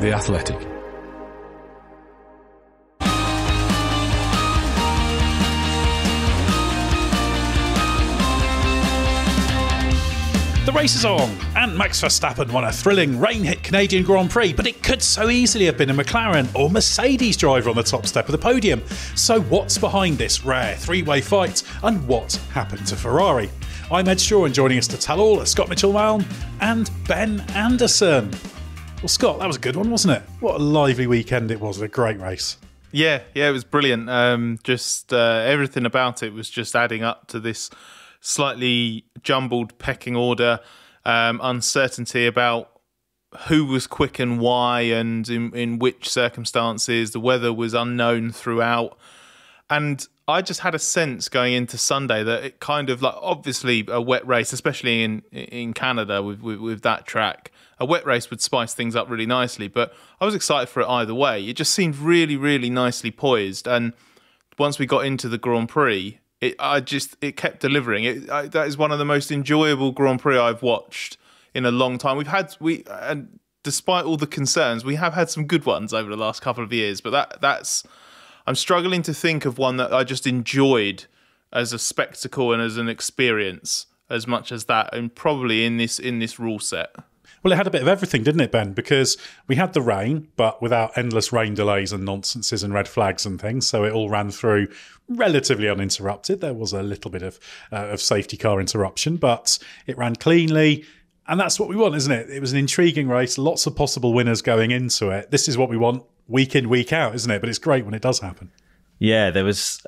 The Athletic. The race is on, and Max Verstappen won a thrilling rain-hit Canadian Grand Prix, but it could so easily have been a McLaren or Mercedes driver on the top step of the podium. So what's behind this rare three-way fight, and what happened to Ferrari? I'm Edd Straw, and joining us to tell all are Scott Mitchell-Malm and Ben Anderson. Well, Scott, that was a good one, wasn't it? What a lively weekend it was, a great race. Yeah, it was brilliant. Everything about it was just adding up to this slightly jumbled pecking order, uncertainty about who was quick and why and in which circumstances. The weather was unknown throughout. And I just had a sense going into Sunday that it kind of, like, obviously a wet race, especially in Canada with that track, a wet race would spice things up really nicely. But I was excited for it either way. It just seemed really, really nicely poised. And once we got into the Grand Prix, it kept delivering. That is one of the most enjoyable Grand Prix I've watched in a long time. And despite all the concerns, we have had some good ones over the last couple of years. But I'm struggling to think of one that I just enjoyed as a spectacle and as an experience as much as that, and probably in this rule set. Well, it had a bit of everything, didn't it, Ben? Because we had the rain, but without endless rain delays and nonsenses and red flags and things. So it all ran through relatively uninterrupted. There was a little bit of safety car interruption, but it ran cleanly. And that's what we want, isn't it? It was an intriguing race, lots of possible winners going into it. This is what we want week in, week out, isn't it? But it's great when it does happen. Yeah, there was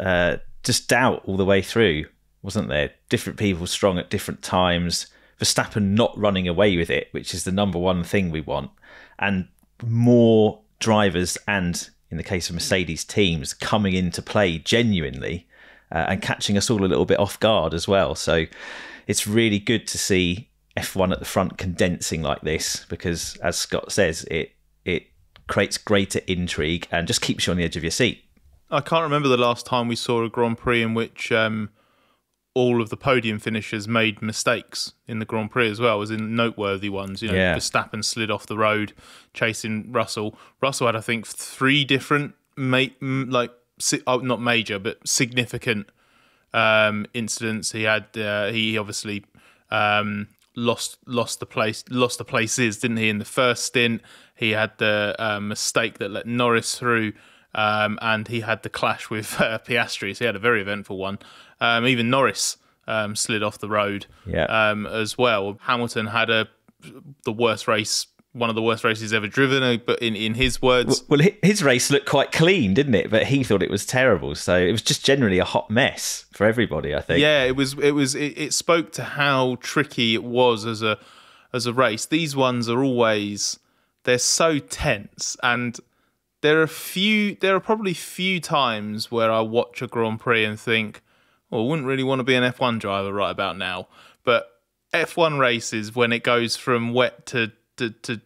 just doubt all the way through, wasn't there? Different people strong at different times. Verstappen not running away with it, which is the number one thing we want. And more drivers and, in the case of Mercedes teams, coming into play genuinely and catching us all a little bit off guard as well. So it's really good to see F1 at the front condensing like this, because, as Scott says, it creates greater intrigue and just keeps you on the edge of your seat. I can't remember the last time we saw a Grand Prix in which all of the podium finishers made mistakes in the Grand Prix as well, as in noteworthy ones. Verstappen slid off the road chasing Russell. Russell had, I think, 3 different, not major, but significant incidents. He had he obviously lost the places, didn't he? In the first stint, he had the mistake that let Norris through. And he had the clash with Piastri, so he had a very eventful one. Even Norris slid off the road as well. Hamilton had the worst race, one of the worst races ever driven, but in his words. Well, his race looked quite clean, didn't it? But he thought it was terrible. So it was just generally a hot mess for everybody, I think. Yeah, it spoke to how tricky it was as a race. These ones are always, they're so tense, and there are probably few times where I watch a Grand Prix and think, I wouldn't really want to be an F1 driver right about now. But F1 races, when it goes from wet to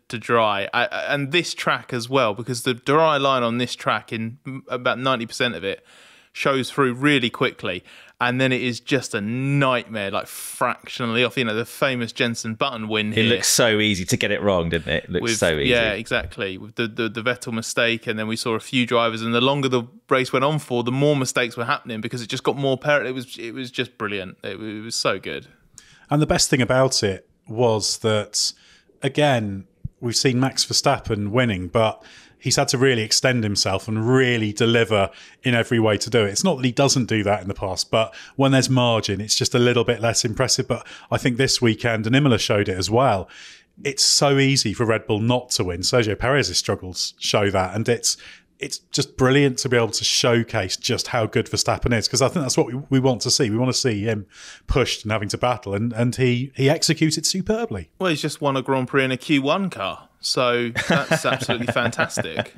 dry, and this track as well, because the dry line on this track, in about 90% of it, shows through really quickly. And then it is just a nightmare, like fractionally off. The famous Jenson Button win here. It looks so easy to get it wrong, didn't it? It looks so easy. Yeah, exactly. With the Vettel mistake, and then we saw a few drivers, and the longer the race went on for, the more mistakes were happening, because it just got more apparent. It was just brilliant. It was so good. And the best thing about it was that, again, we've seen Max Verstappen winning, but he's had to really extend himself and really deliver in every way to do it. It's not that he doesn't do that in the past, but when there's margin, it's just a little bit less impressive. But I think this weekend, and Imola showed it as well, it's so easy for Red Bull not to win. Sergio Perez's struggles show that. And it's just brilliant to be able to showcase just how good Verstappen is, because I think that's what we want to see. We want to see him pushed and having to battle, and he executed superbly. Well, he's just won a Grand Prix in a Q1 car. So that's absolutely fantastic.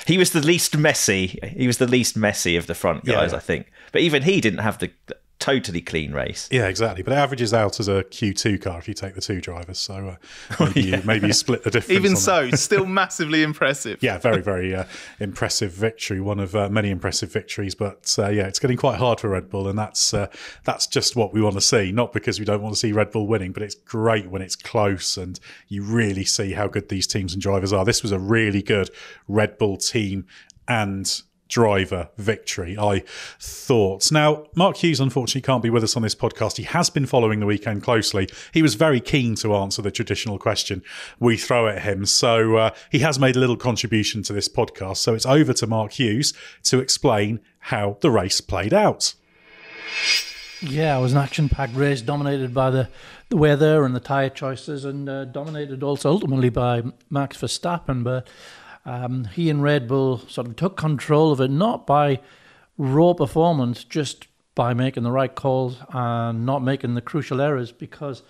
He was the least messy. He was the least messy of the front guys, I think. But even he didn't have the totally clean race. Yeah, exactly. But it averages out as a Q2 car if you take the two drivers. So maybe you split the difference. Even so, still massively impressive. Yeah, very, very impressive victory. One of many impressive victories. But it's getting quite hard for Red Bull. And that's just what we want to see. Not because we don't want to see Red Bull winning, but it's great when it's close and you really see how good these teams and drivers are. This was a really good Red Bull team and driver victory, I thought. Now, Mark Hughes unfortunately can't be with us on this podcast. He has been following the weekend closely. He was very keen to answer the traditional question we throw at him. So he has made a little contribution to this podcast. So it's over to Mark Hughes to explain how the race played out. Yeah, it was an action-packed race dominated by the weather and the tyre choices, and dominated also ultimately by Max Verstappen. But he and Red Bull sort of took control of it, not by raw performance, just by making the right calls and not making the crucial errors. Because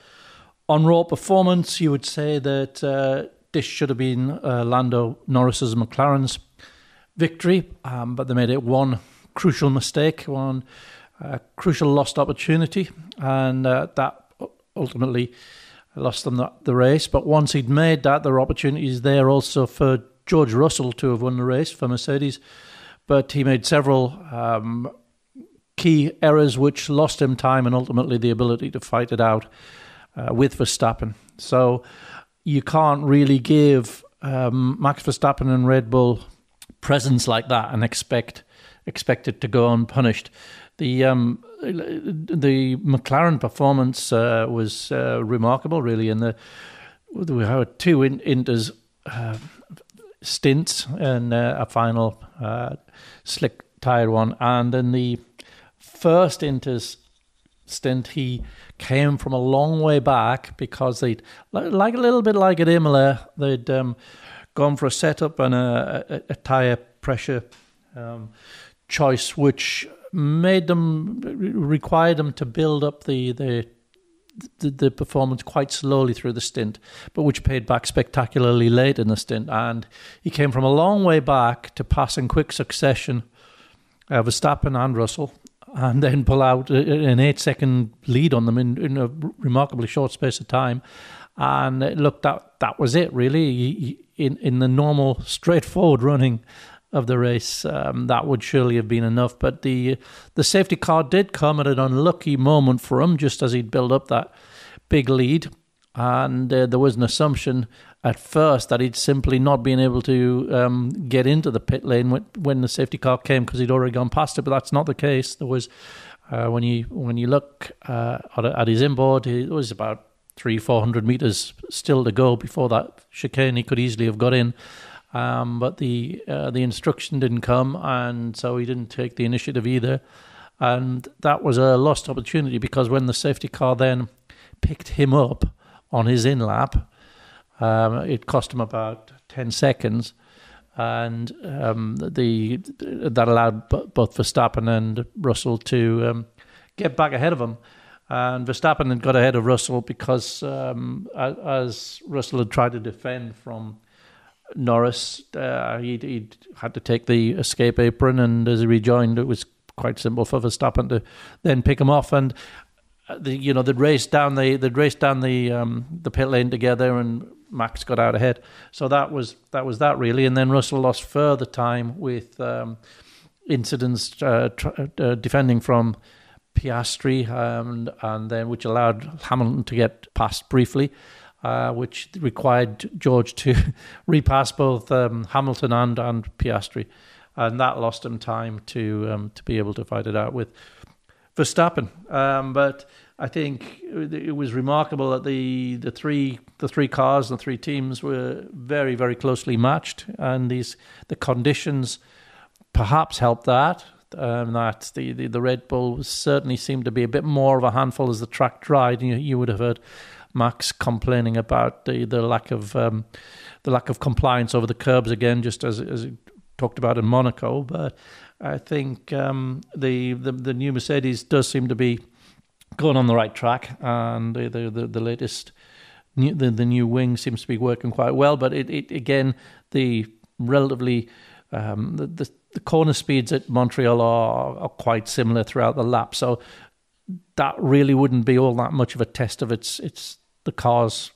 on raw performance, you would say that this should have been Lando Norris's McLaren's victory, but they made it one crucial mistake, one crucial lost opportunity, and that ultimately lost them the race. But once he'd made that, there were opportunities there also for George Russell to have won the race for Mercedes, but he made several key errors which lost him time and ultimately the ability to fight it out with Verstappen. So you can't really give Max Verstappen and Red Bull presents like that and expect it to go unpunished. The McLaren performance was remarkable, really, and we had two Inters stints and a final slick tyre one. And in the first Inter's stint, he came from a long way back because they'd, like a little bit like at Imola, they'd gone for a setup and a tyre pressure choice, which required them to build up the performance quite slowly through the stint, but which paid back spectacularly late in the stint. And he came from a long way back to pass in quick succession Verstappen and Russell, and then pull out an 8-second lead on them in a remarkably short space of time. And look, that was it, really. In the normal, straightforward running of the race, that would surely have been enough. But the safety car did come at an unlucky moment for him, just as he'd built up that big lead. And there was an assumption at first that he'd simply not been able to get into the pit lane when the safety car came, because he'd already gone past it. But that's not the case. There was, when you look at his inboard, it was about 300-400 meters still to go before that chicane. He could easily have got in. But the instruction didn't come, and so he didn't take the initiative either. And that was a lost opportunity, because when the safety car then picked him up on his in-lap, it cost him about 10 seconds, and that allowed both Verstappen and Russell to get back ahead of him. And Verstappen had got ahead of Russell because as Russell had tried to defend from Norris, he'd had to take the escape apron, and as he rejoined, it was quite simple for Verstappen to then pick him off, and they'd raced down the pit lane together, and Max got out ahead. So that was that really, and then Russell lost further time with incidents defending from Piastri, and then which allowed Hamilton to get past briefly. Which required George to repass both Hamilton and Piastri, and that lost him time to be able to fight it out with Verstappen. But I think it was remarkable that the three cars, the three teams were very, very closely matched, and the conditions perhaps helped that. That the Red Bull certainly seemed to be a bit more of a handful as the track dried. You would have heard Max complaining about the lack of compliance over the curbs again, just as he talked about in Monaco. But I think the new Mercedes does seem to be going on the right track, and the latest the new wing seems to be working quite well. But it again, the relatively the corner speeds at Montreal are quite similar throughout the lap. So that really wouldn't be all that much of a test of it's the car's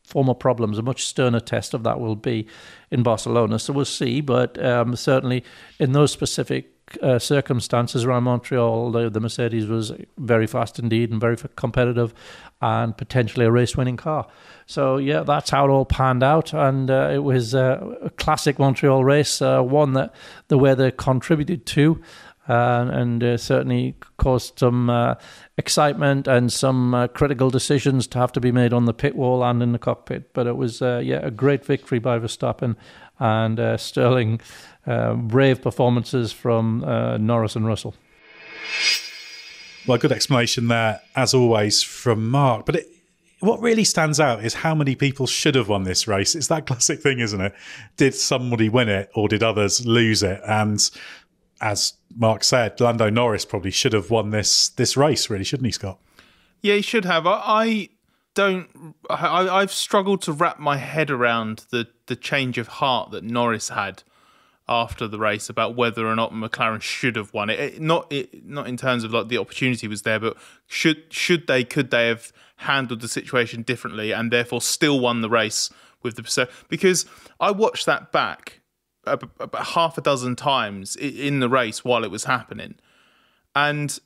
former problems. A much sterner test of that will be in Barcelona. So we'll see. But certainly in those specific circumstances around Montreal, the Mercedes was very fast indeed and very competitive and potentially a race-winning car. So, yeah, that's how it all panned out. And it was a classic Montreal race, one that the weather contributed to. And certainly caused some excitement and some critical decisions to have to be made on the pit wall and in the cockpit. But it was, a great victory by Verstappen and sterling, brave performances from Norris and Russell. Well, good explanation there, as always, from Mark. But what really stands out is how many people should have won this race. It's that classic thing, isn't it? Did somebody win it or did others lose it? And as Mark said, Lando Norris probably should have won this race, really, shouldn't he, Scott? Yeah, he should have. I've struggled to wrap my head around the change of heart that Norris had after the race about whether or not McLaren should have won it. Not in terms of like the opportunity was there, but could they have handled the situation differently and therefore still won the race with the... Because I watched that back about half a dozen times in the race while it was happening. And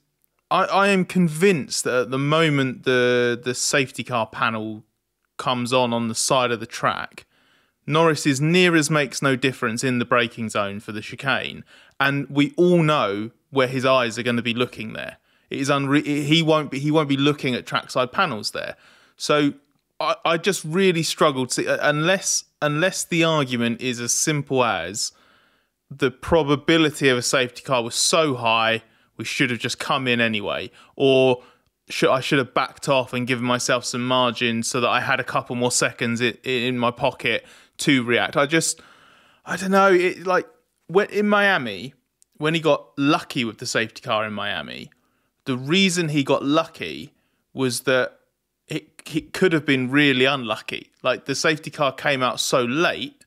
I am convinced that at the moment the safety car panel comes on the side of the track, Norris is near as makes no difference in the braking zone for the chicane. And we all know where his eyes are going to be looking there. It is he won't be looking at trackside panels there. So I just really struggled to see, unless the argument is as simple as the probability of a safety car was so high, we should have just come in anyway, or I should have backed off and given myself some margin so that I had a couple more seconds in my pocket to react. I don't know. In Miami, when he got lucky with the safety car in Miami, the reason he got lucky was that it could have been really unlucky. Like the safety car came out so late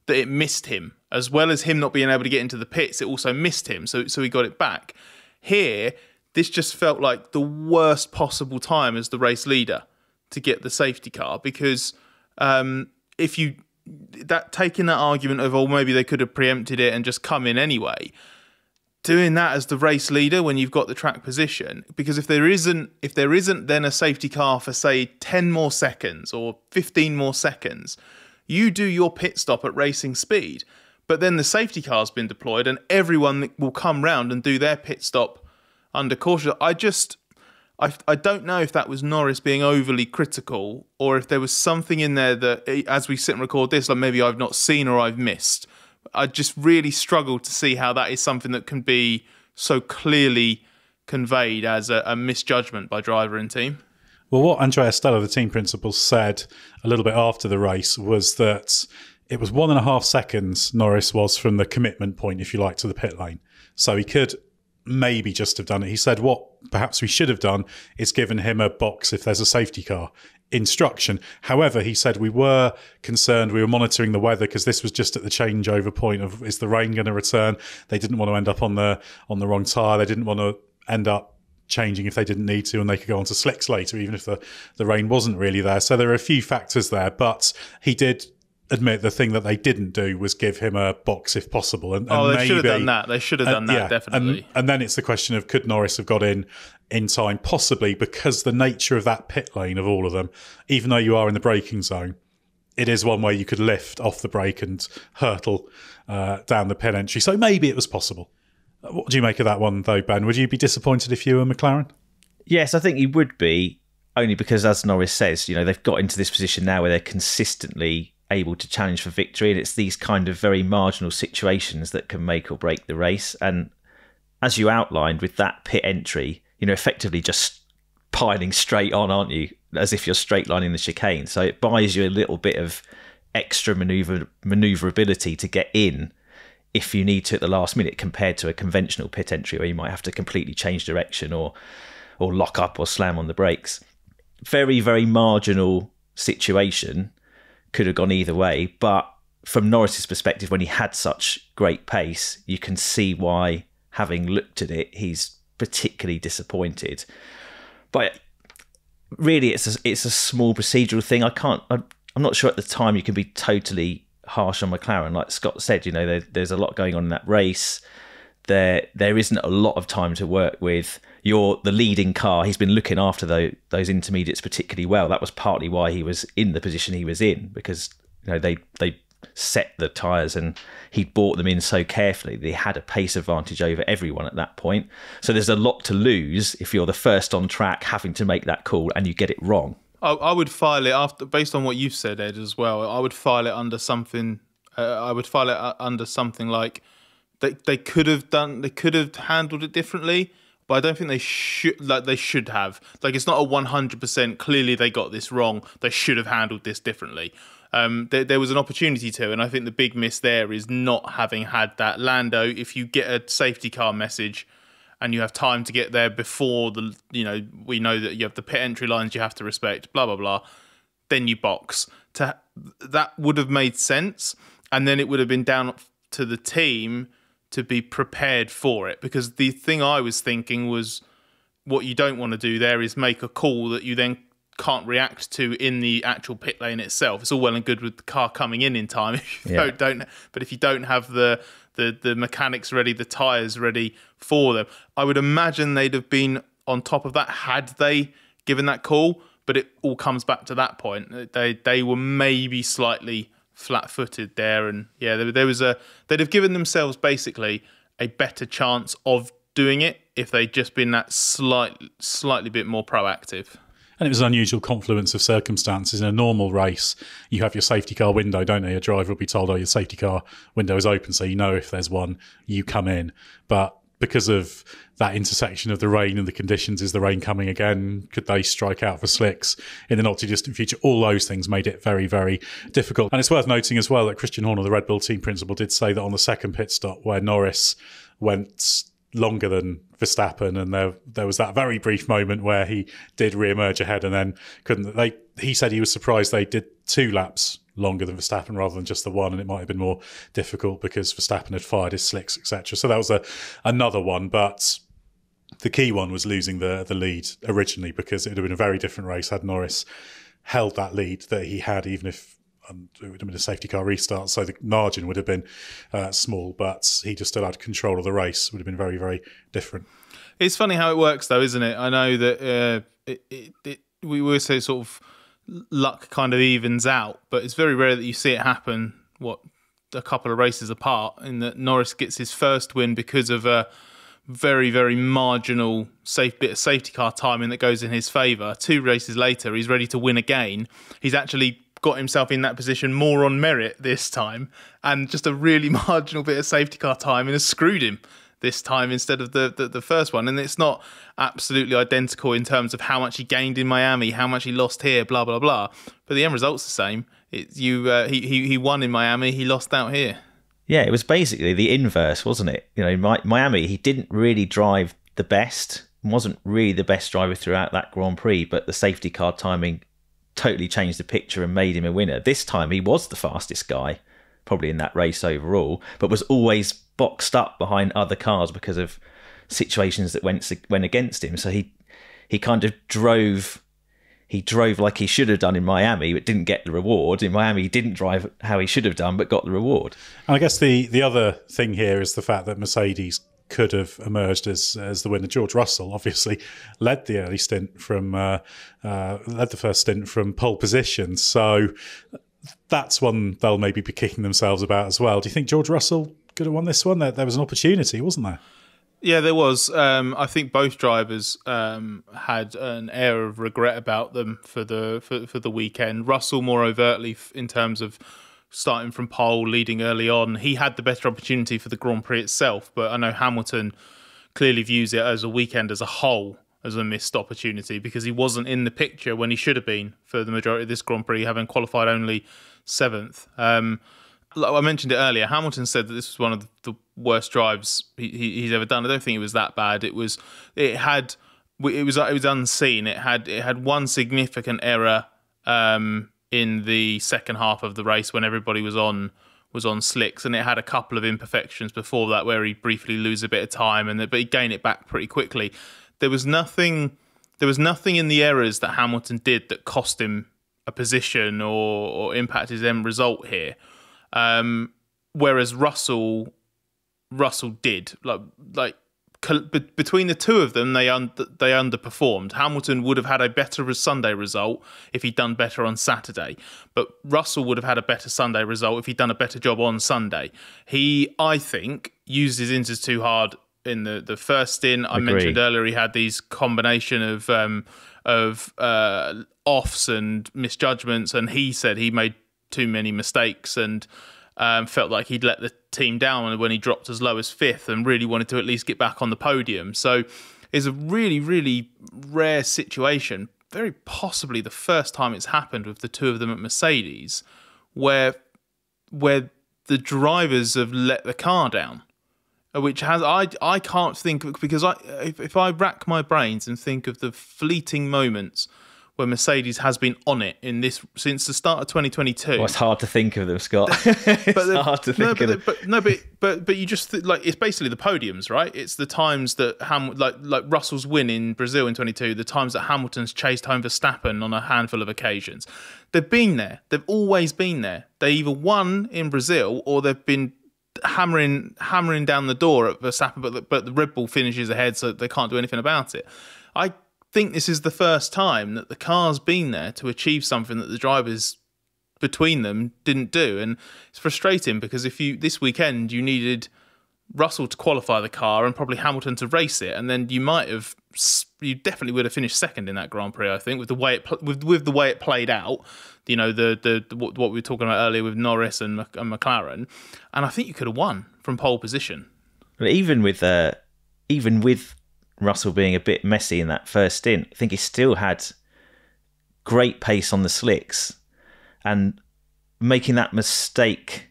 that it missed him. As well as him not being able to get into the pits, it also missed him. So he got it back. Here, this just felt like the worst possible time as the race leader to get the safety car, because taking that argument of maybe they could have preempted it and just come in anyway, doing that as the race leader when you've got the track position, because if there isn't then a safety car for say 10 more seconds or 15 more seconds, you do your pit stop at racing speed. But then the safety car's been deployed and everyone will come round and do their pit stop under caution. I don't know if that was Norris being overly critical or if there was something in there that, as we sit and record this, like maybe I've not seen or I've missed. I just really struggled to see how that is something that can be so clearly conveyed as a misjudgment by driver and team. Well, what Andrea Stella, the team principal, said a little bit after the race was that it was 1.5 seconds Norris was from the commitment point, if you like, to the pit lane. So he could maybe just have done it. He said what perhaps we should have done is given him a box if there's a safety car instruction. However, he said we were concerned, we were monitoring the weather because this was just at the changeover point of is the rain going to return? They didn't want to end up on the wrong tyre. They didn't want to end up changing if they didn't need to, and they could go on to slicks later, even if the rain wasn't really there. So there are a few factors there, but he did admit the thing that they didn't do was give him a box if possible. And they should have done that. They should have done that, definitely. And then it's the question of could Norris have got in time? Possibly, because the nature of that pit lane of all of them, even though you are in the braking zone, it is one where you could lift off the brake and hurtle down the pit entry. So maybe it was possible. What do you make of that one, though, Ben? Would you be disappointed if you were McLaren? Yes, I think you would be, only because, as Norris says, they've got into this position now where they're consistently able to challenge for victory, and it's these kind of very marginal situations that can make or break the race. And as you outlined with that pit entry, effectively just piling straight on, aren't you, as if you're straight lining the chicane. So it buys you a little bit of extra manoeuvrability to get in if you need to at the last minute, compared to a conventional pit entry where you might have to completely change direction or lock up or slam on the brakes. Very, very marginal situation. Could have gone either way, but from Norris's perspective, when he had such great pace, you can see why, having looked at it, he's particularly disappointed. But really, it's a small procedural thing. I'm not sure at the time you can be totally harsh on McLaren. Like Scott said, there's a lot going on in that race. There isn't a lot of time to work with. You're the leading car. He's been looking after those intermediates particularly well. That was partly why he was in the position he was in, because they set the tyres and he'd bought them in so carefully. They had a pace advantage over everyone at that point. So there's a lot to lose if you're the first on track having to make that call and you get it wrong. I would file it based on what you've said, Ed, as well. I would file it under something. Under something like they could have handled it differently, but I don't think they should. Like they should have. Like it's not a 100%. Clearly, they got this wrong. They should have handled this differently. There was an opportunity to, and I think the big miss there is not having had that. Lando, if you get a safety car message and you have time to get there before we know that you have the pit entry lines you have to respect, blah, blah, blah, then you box. That would have made sense, and then it would have been down to the team to be prepared for it, because the thing I was thinking was what you don't want to do there is make a call that you then can't react to in the actual pit lane itself. It's all well and good with the car coming in time. If you but if you don't have the mechanics ready, the tyres ready for them, I would imagine they'd have been on top of that had they given that call. But it all comes back to that point. They were maybe slightly flat-footed there, and they'd have given themselves basically a better chance of doing it if they'd just been that slightly bit more proactive. And it was an unusual confluence of circumstances. In a normal race, you have your safety car window, don't you? Your driver will be told, your safety car window is open, so if there's one, you come in. But because of that intersection of the rain and the conditions, is the rain coming again? Could they strike out for slicks in the not-too-distant future? All those things made it very, very difficult. And it's worth noting as well that Christian Horner, the Red Bull team principal, did say that on the second pit stop where Norris went longer than Verstappen, and there was that very brief moment where he did re-emerge ahead and then couldn't. He said he was surprised they did 2 laps longer than Verstappen rather than just the one, and it might have been more difficult because Verstappen had fired his slicks, etc. So that was another one, but the key one was losing the lead originally, because it would have been a very different race had Norris held that lead that he had, even if it would have been a safety car restart, so the margin would have been small, but he just still had control of the race. It would have been very, very different. It's funny how it works, though, isn't it? I know that we always say sort of luck kind of evens out, but it's very rare that you see it happen, a couple of races apart, in that Norris gets his first win because of a very, very marginal bit of safety car timing that goes in his favour. 2 races later, he's ready to win again. He's actually got himself in that position more on merit this time, and just a really marginal bit of safety car timing has screwed him this time instead of the first one. And it's not absolutely identical in terms of how much he gained in Miami, how much he lost here, blah, blah, blah. But the end result's the same. He won in Miami, he lost out here. Yeah, it was basically the inverse, wasn't it? Miami, he didn't really drive the best, wasn't really the best driver throughout that Grand Prix, but the safety car timing totally changed the picture and made him a winner. This time he was the fastest guy, probably in that race overall, but was always boxed up behind other cars because of situations that went against him. So he kind of drove like he should have done in Miami, but didn't get the reward. In Miami, he didn't drive how he should have done, but got the reward. And I guess the other thing here is the fact that Mercedes could have emerged as the winner. George Russell obviously led the early stint from led the first stint from pole position, so that's one they'll maybe be kicking themselves about as well. Do you think George Russell could have won this one? There was an opportunity, wasn't there? Yeah, there was. I think both drivers had an air of regret about them for the weekend. Russell more overtly in terms of starting from pole, leading early on. He had the better opportunity for the Grand Prix itself, but I know Hamilton clearly views it as a weekend as a whole as a missed opportunity, because he wasn't in the picture when he should have been for the majority of this Grand Prix, having qualified only 7th. Like I mentioned it earlier, Hamilton said that this was one of the worst drives he's ever done. I don't think it was that bad. It was unseen. It had one significant error in the second half of the race when everybody was on slicks, and it had a couple of imperfections before that where he briefly lose a bit of time, but he gained it back pretty quickly. There was nothing there was nothing in the errors that Hamilton did that cost him a position or impacted his end result here. Whereas Russell did. Between the two of them, they underperformed. Hamilton would have had a better Sunday result if he'd done better on Saturday, but Russell would have had a better Sunday result if he'd done a better job on Sunday. He, I think, used his inters too hard in the first stint. I mentioned earlier he had these combination of offs and misjudgments, and he said he made too many mistakes and felt like he'd let the team down when he dropped as low as 5th and really wanted to at least get back on the podium. So it's a really, really rare situation, very possibly the first time it's happened with the two of them at Mercedes, where the drivers have let the car down, which has I can't think, because if I rack my brains and think of the fleeting moments where Mercedes has been on it in this since the start of 2022. Well, it's hard to think of them, Scott. It's hard to think of them. But you just it's basically the podiums, right? It's the times that like Russell's win in Brazil in 22, the times that Hamilton's chased home Verstappen on a handful of occasions. They've been there. They've always been there. They either won in Brazil or they've been hammering down the door at Verstappen, but the Red Bull finishes ahead, so they can't do anything about it. I think this is the first time that the car's been there to achieve something that the drivers between them didn't do, and it's frustrating because this weekend you needed Russell to qualify the car and probably Hamilton to race it, and then you definitely would have finished second in that Grand Prix. I think with the way it played out, you know, what we were talking about earlier with Norris and McLaren, and I think you could have won from pole position. But even with Russell being a bit messy in that first stint, I think he still had great pace on the slicks, and making that mistake,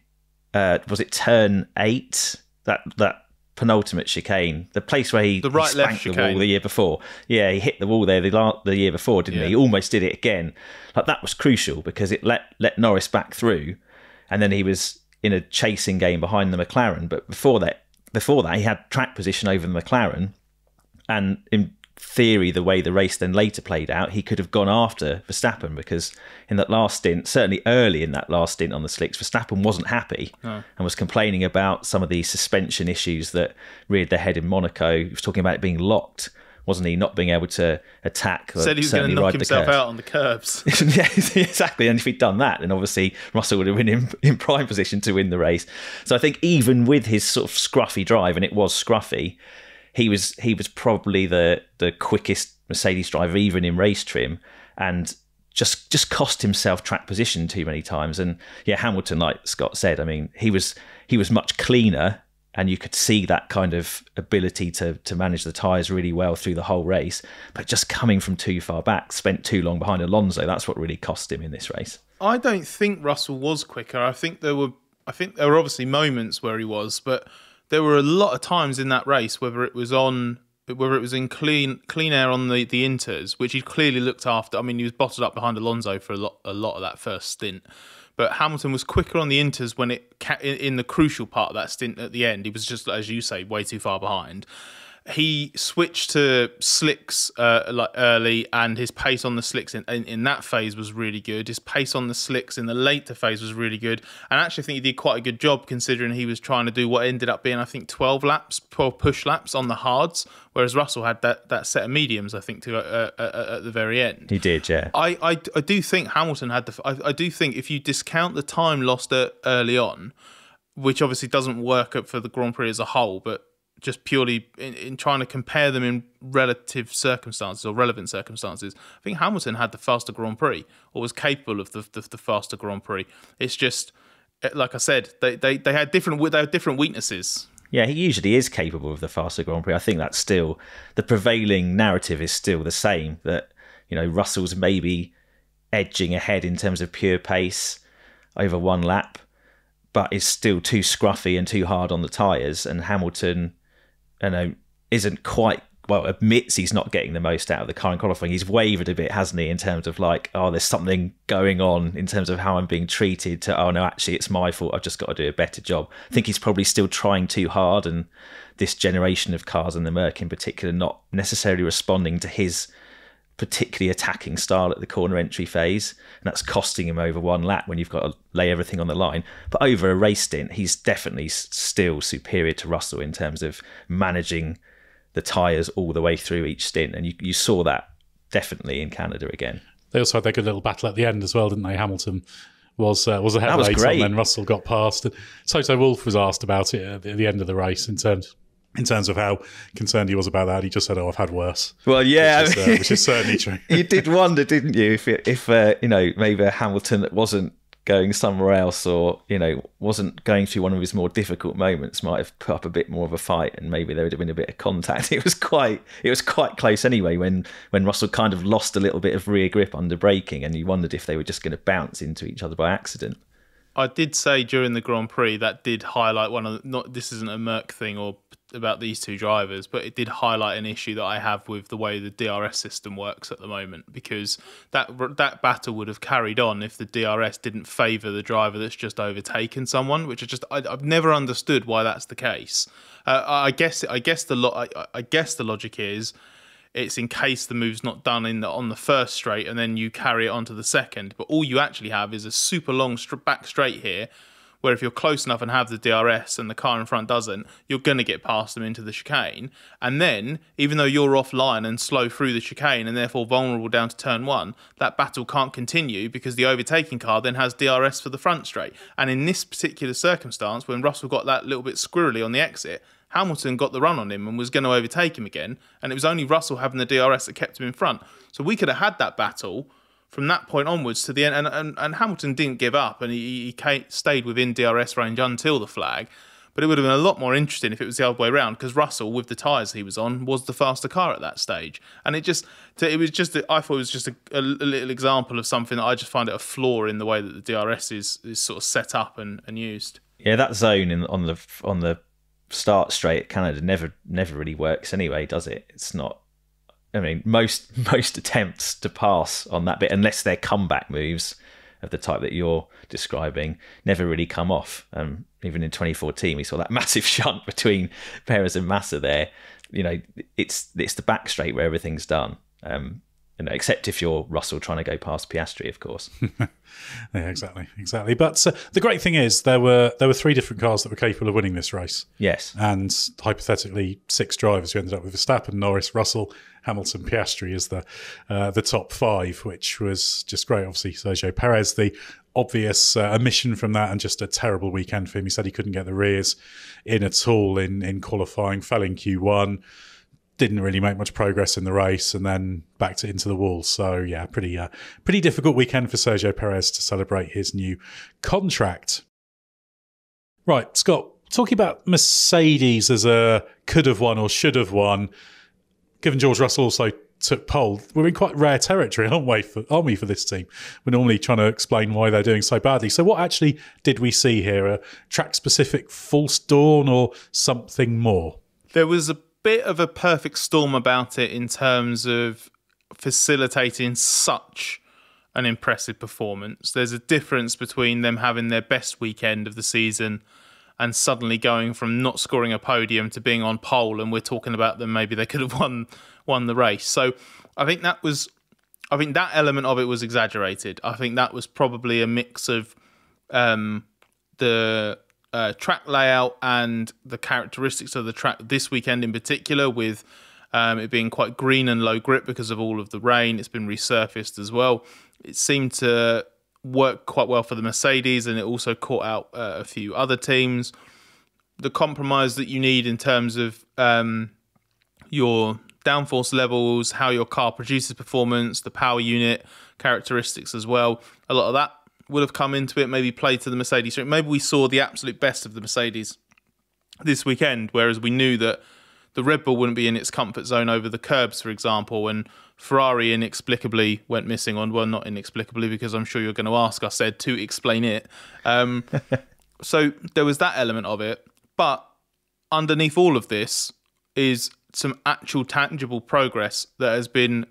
was it turn 8? That penultimate chicane, the place where he spanked the wall the year before. Yeah, he hit the wall there the year before, didn't he? He almost did it again. Like, that was crucial because it let Norris back through, and then he was in a chasing game behind the McLaren. But before that, he had track position over the McLaren. And in theory, the way the race then later played out, he could have gone after Verstappen, because in that last stint, certainly early in that last stint on the slicks, Verstappen wasn't happy and was complaining about some of the suspension issues that reared their head in Monaco. He was talking about it being locked, wasn't he? Not being able to attack. Said he was going to knock himself out on the curbs. Yeah, exactly. And if he'd done that, then obviously Russell would have been in prime position to win the race. So I think even with his sort of scruffy drive, and it was scruffy, he was probably the quickest Mercedes driver, even in race trim, and just cost himself track position too many times. And yeah, Hamilton, like Scott said, I mean, he was much cleaner, and you could see that kind of ability to manage the tyres really well through the whole race. But just coming from too far back, spent too long behind Alonso, that's what really cost him in this race. I don't think Russell was quicker. I think there were obviously moments where he was, but there were a lot of times in that race, whether it was in clean air on the inters, which he clearly looked after. I mean, he was bottled up behind Alonso for a lot of that first stint, but Hamilton was quicker on the inters when in the crucial part of that stint at the end. He was just, as you say, way too far behind. He switched to slicks early, and his pace on the slicks in that phase was really good. His pace on the slicks in the later phase was really good, and I actually think he did quite a good job considering he was trying to do what ended up being, I think, 12 push laps on the hards, whereas Russell had that set of mediums, I think, at the very end. He did, yeah. I do think Hamilton had I do think if you discount the time lost early on, which obviously doesn't work for the Grand Prix as a whole, but just purely in trying to compare them in relative circumstances or relevant circumstances, I think Hamilton had the faster Grand Prix, or was capable of the faster Grand Prix. It's just, like I said, they had different weaknesses. Yeah, he usually is capable of the faster Grand Prix. I think that's still the prevailing narrative is still the same, that, you know, Russell's maybe edging ahead in terms of pure pace over one lap, but is still too scruffy and too hard on the tyres, and Hamilton, you know, isn't quite, well, admits he's not getting the most out of the car in qualifying. He's wavered a bit, hasn't he, in terms of like, oh, there's something going on in terms of how I'm being treated, to, oh no, actually it's my fault, I've just got to do a better job. I think he's probably still trying too hard, and this generation of cars, and the Merc in particular, not necessarily responding to his particularly attacking style at the corner entry phase, and that's costing him over one lap when you've got to lay everything on the line. But over a race stint, he's definitely still superior to Russell in terms of managing the tyres all the way through each stint, and you saw that definitely in Canada again. They also had their good little battle at the end as well, didn't they? Hamilton was ahead later, and then Russell got past. And Toto Wolff was asked about it at the end of the race in terms of how concerned he was about that. He just said, "Oh, I've had worse." Well, yeah, which is certainly true. You did wonder, didn't you, if maybe a Hamilton that wasn't going somewhere else, or wasn't going through one of his more difficult moments, might have put up a bit more of a fight, and maybe there would have been a bit of contact. It was quite close anyway. When Russell kind of lost a little bit of rear grip under braking, and you wondered if they were just going to bounce into each other by accident. I did say during the Grand Prix that did highlight this isn't a Merc thing or about these two drivers, but it did highlight an issue that I have with the way the DRS system works at the moment, because that battle would have carried on if the DRS didn't favour the driver that's just overtaken someone, which I've never understood why that's the case. I guess the logic is it's in case the move's not done on the first straight and then you carry it onto the second, but all you actually have is a super long back straight here, where if you're close enough and have the DRS and the car in front doesn't, you're going to get past them into the chicane. And then, even though you're offline and slow through the chicane and therefore vulnerable down to turn one, that battle can't continue because the overtaking car then has DRS for the front straight. And in this particular circumstance, when Russell got that little bit squirrely on the exit, Hamilton got the run on him and was going to overtake him again. And it was only Russell having the DRS that kept him in front. So we could have had that battle from that point onwards to the end, and Hamilton didn't give up, and he stayed within DRS range until the flag. But it would have been a lot more interesting if it was the other way around, because Russell, with the tyres he was on, was the faster car at that stage. And I thought it was just a little example of something that I just find it a flaw in the way that the DRS is sort of set up and used. Yeah, that zone on the start straight at Canada never really works anyway, does it? It's not. I mean, most attempts to pass on that bit, unless they're comeback moves of the type that you're describing, never really come off. Even in 2014, we saw that massive shunt between Perez and Massa there. It's the back straight where everything's done. Except if you're Russell trying to go past Piastri, of course. Yeah, exactly. But the great thing is there were 3 different cars that were capable of winning this race. Yes. And hypothetically, 6 drivers who ended up with Verstappen, Norris, Russell, Hamilton, Piastri as the top 5, which was just great. Obviously, Sergio Perez, the obvious omission from that, and just a terrible weekend for him. He said he couldn't get the rears in at all in qualifying, fell in Q1. Didn't really make much progress in the race, and then backed it into the wall. So yeah, pretty difficult weekend for Sergio Perez to celebrate his new contract. Right, Scott, talking about Mercedes as a could have won or should have won, given George Russell also took pole, we're in quite rare territory, aren't we, for this team? We're normally trying to explain why they're doing so badly. So what actually did we see here? A track-specific false dawn or something more? There was a bit of a perfect storm about it in terms of facilitating such an impressive performance. There's a difference between them having their best weekend of the season and suddenly going from not scoring a podium to being on pole, and we're talking about them maybe they could have won the race. So I think that element of it was exaggerated. I think that was probably a mix of the track layout and the characteristics of the track this weekend in particular, with it being quite green and low grip because of all of the rain. It's been resurfaced as well. It seemed to work quite well for the Mercedes, and it also caught out a few other teams. The compromise that you need in terms of your downforce levels, how your car produces performance, the power unit characteristics as well, a lot of that would have come into it, maybe played to the Mercedes. Maybe we saw the absolute best of the Mercedes this weekend, whereas we knew that the Red Bull wouldn't be in its comfort zone over the curbs, for example, and Ferrari inexplicably went missing on, well, not inexplicably, because I'm sure you're going to ask us, Ed, to explain it. So there was that element of it, but underneath all of this is some actual tangible progress that has been,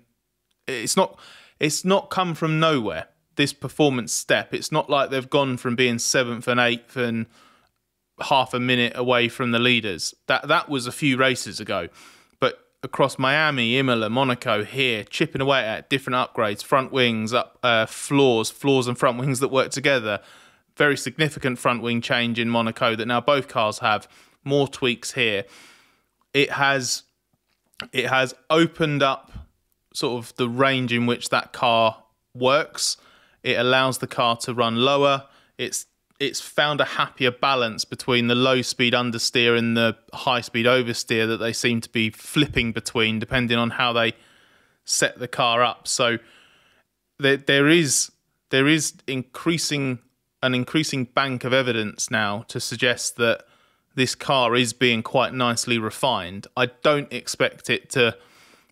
it's not come from nowhere. This performance step, it's not like they've gone from being 7th and 8th and half a minute away from the leaders. That was a few races ago, but across Miami, Imola, Monaco, here, chipping away at different upgrades, front wings, floors and front wings that work together. Very significant front wing change in Monaco that now both cars have. More tweaks here. It has opened up sort of the range in which that car works. It allows the car to run lower. It's found a happier balance between the low-speed understeer and the high-speed oversteer that they seem to be flipping between, depending on how they set the car up. So there is an increasing bank of evidence now to suggest that this car is being quite nicely refined. I don't expect it to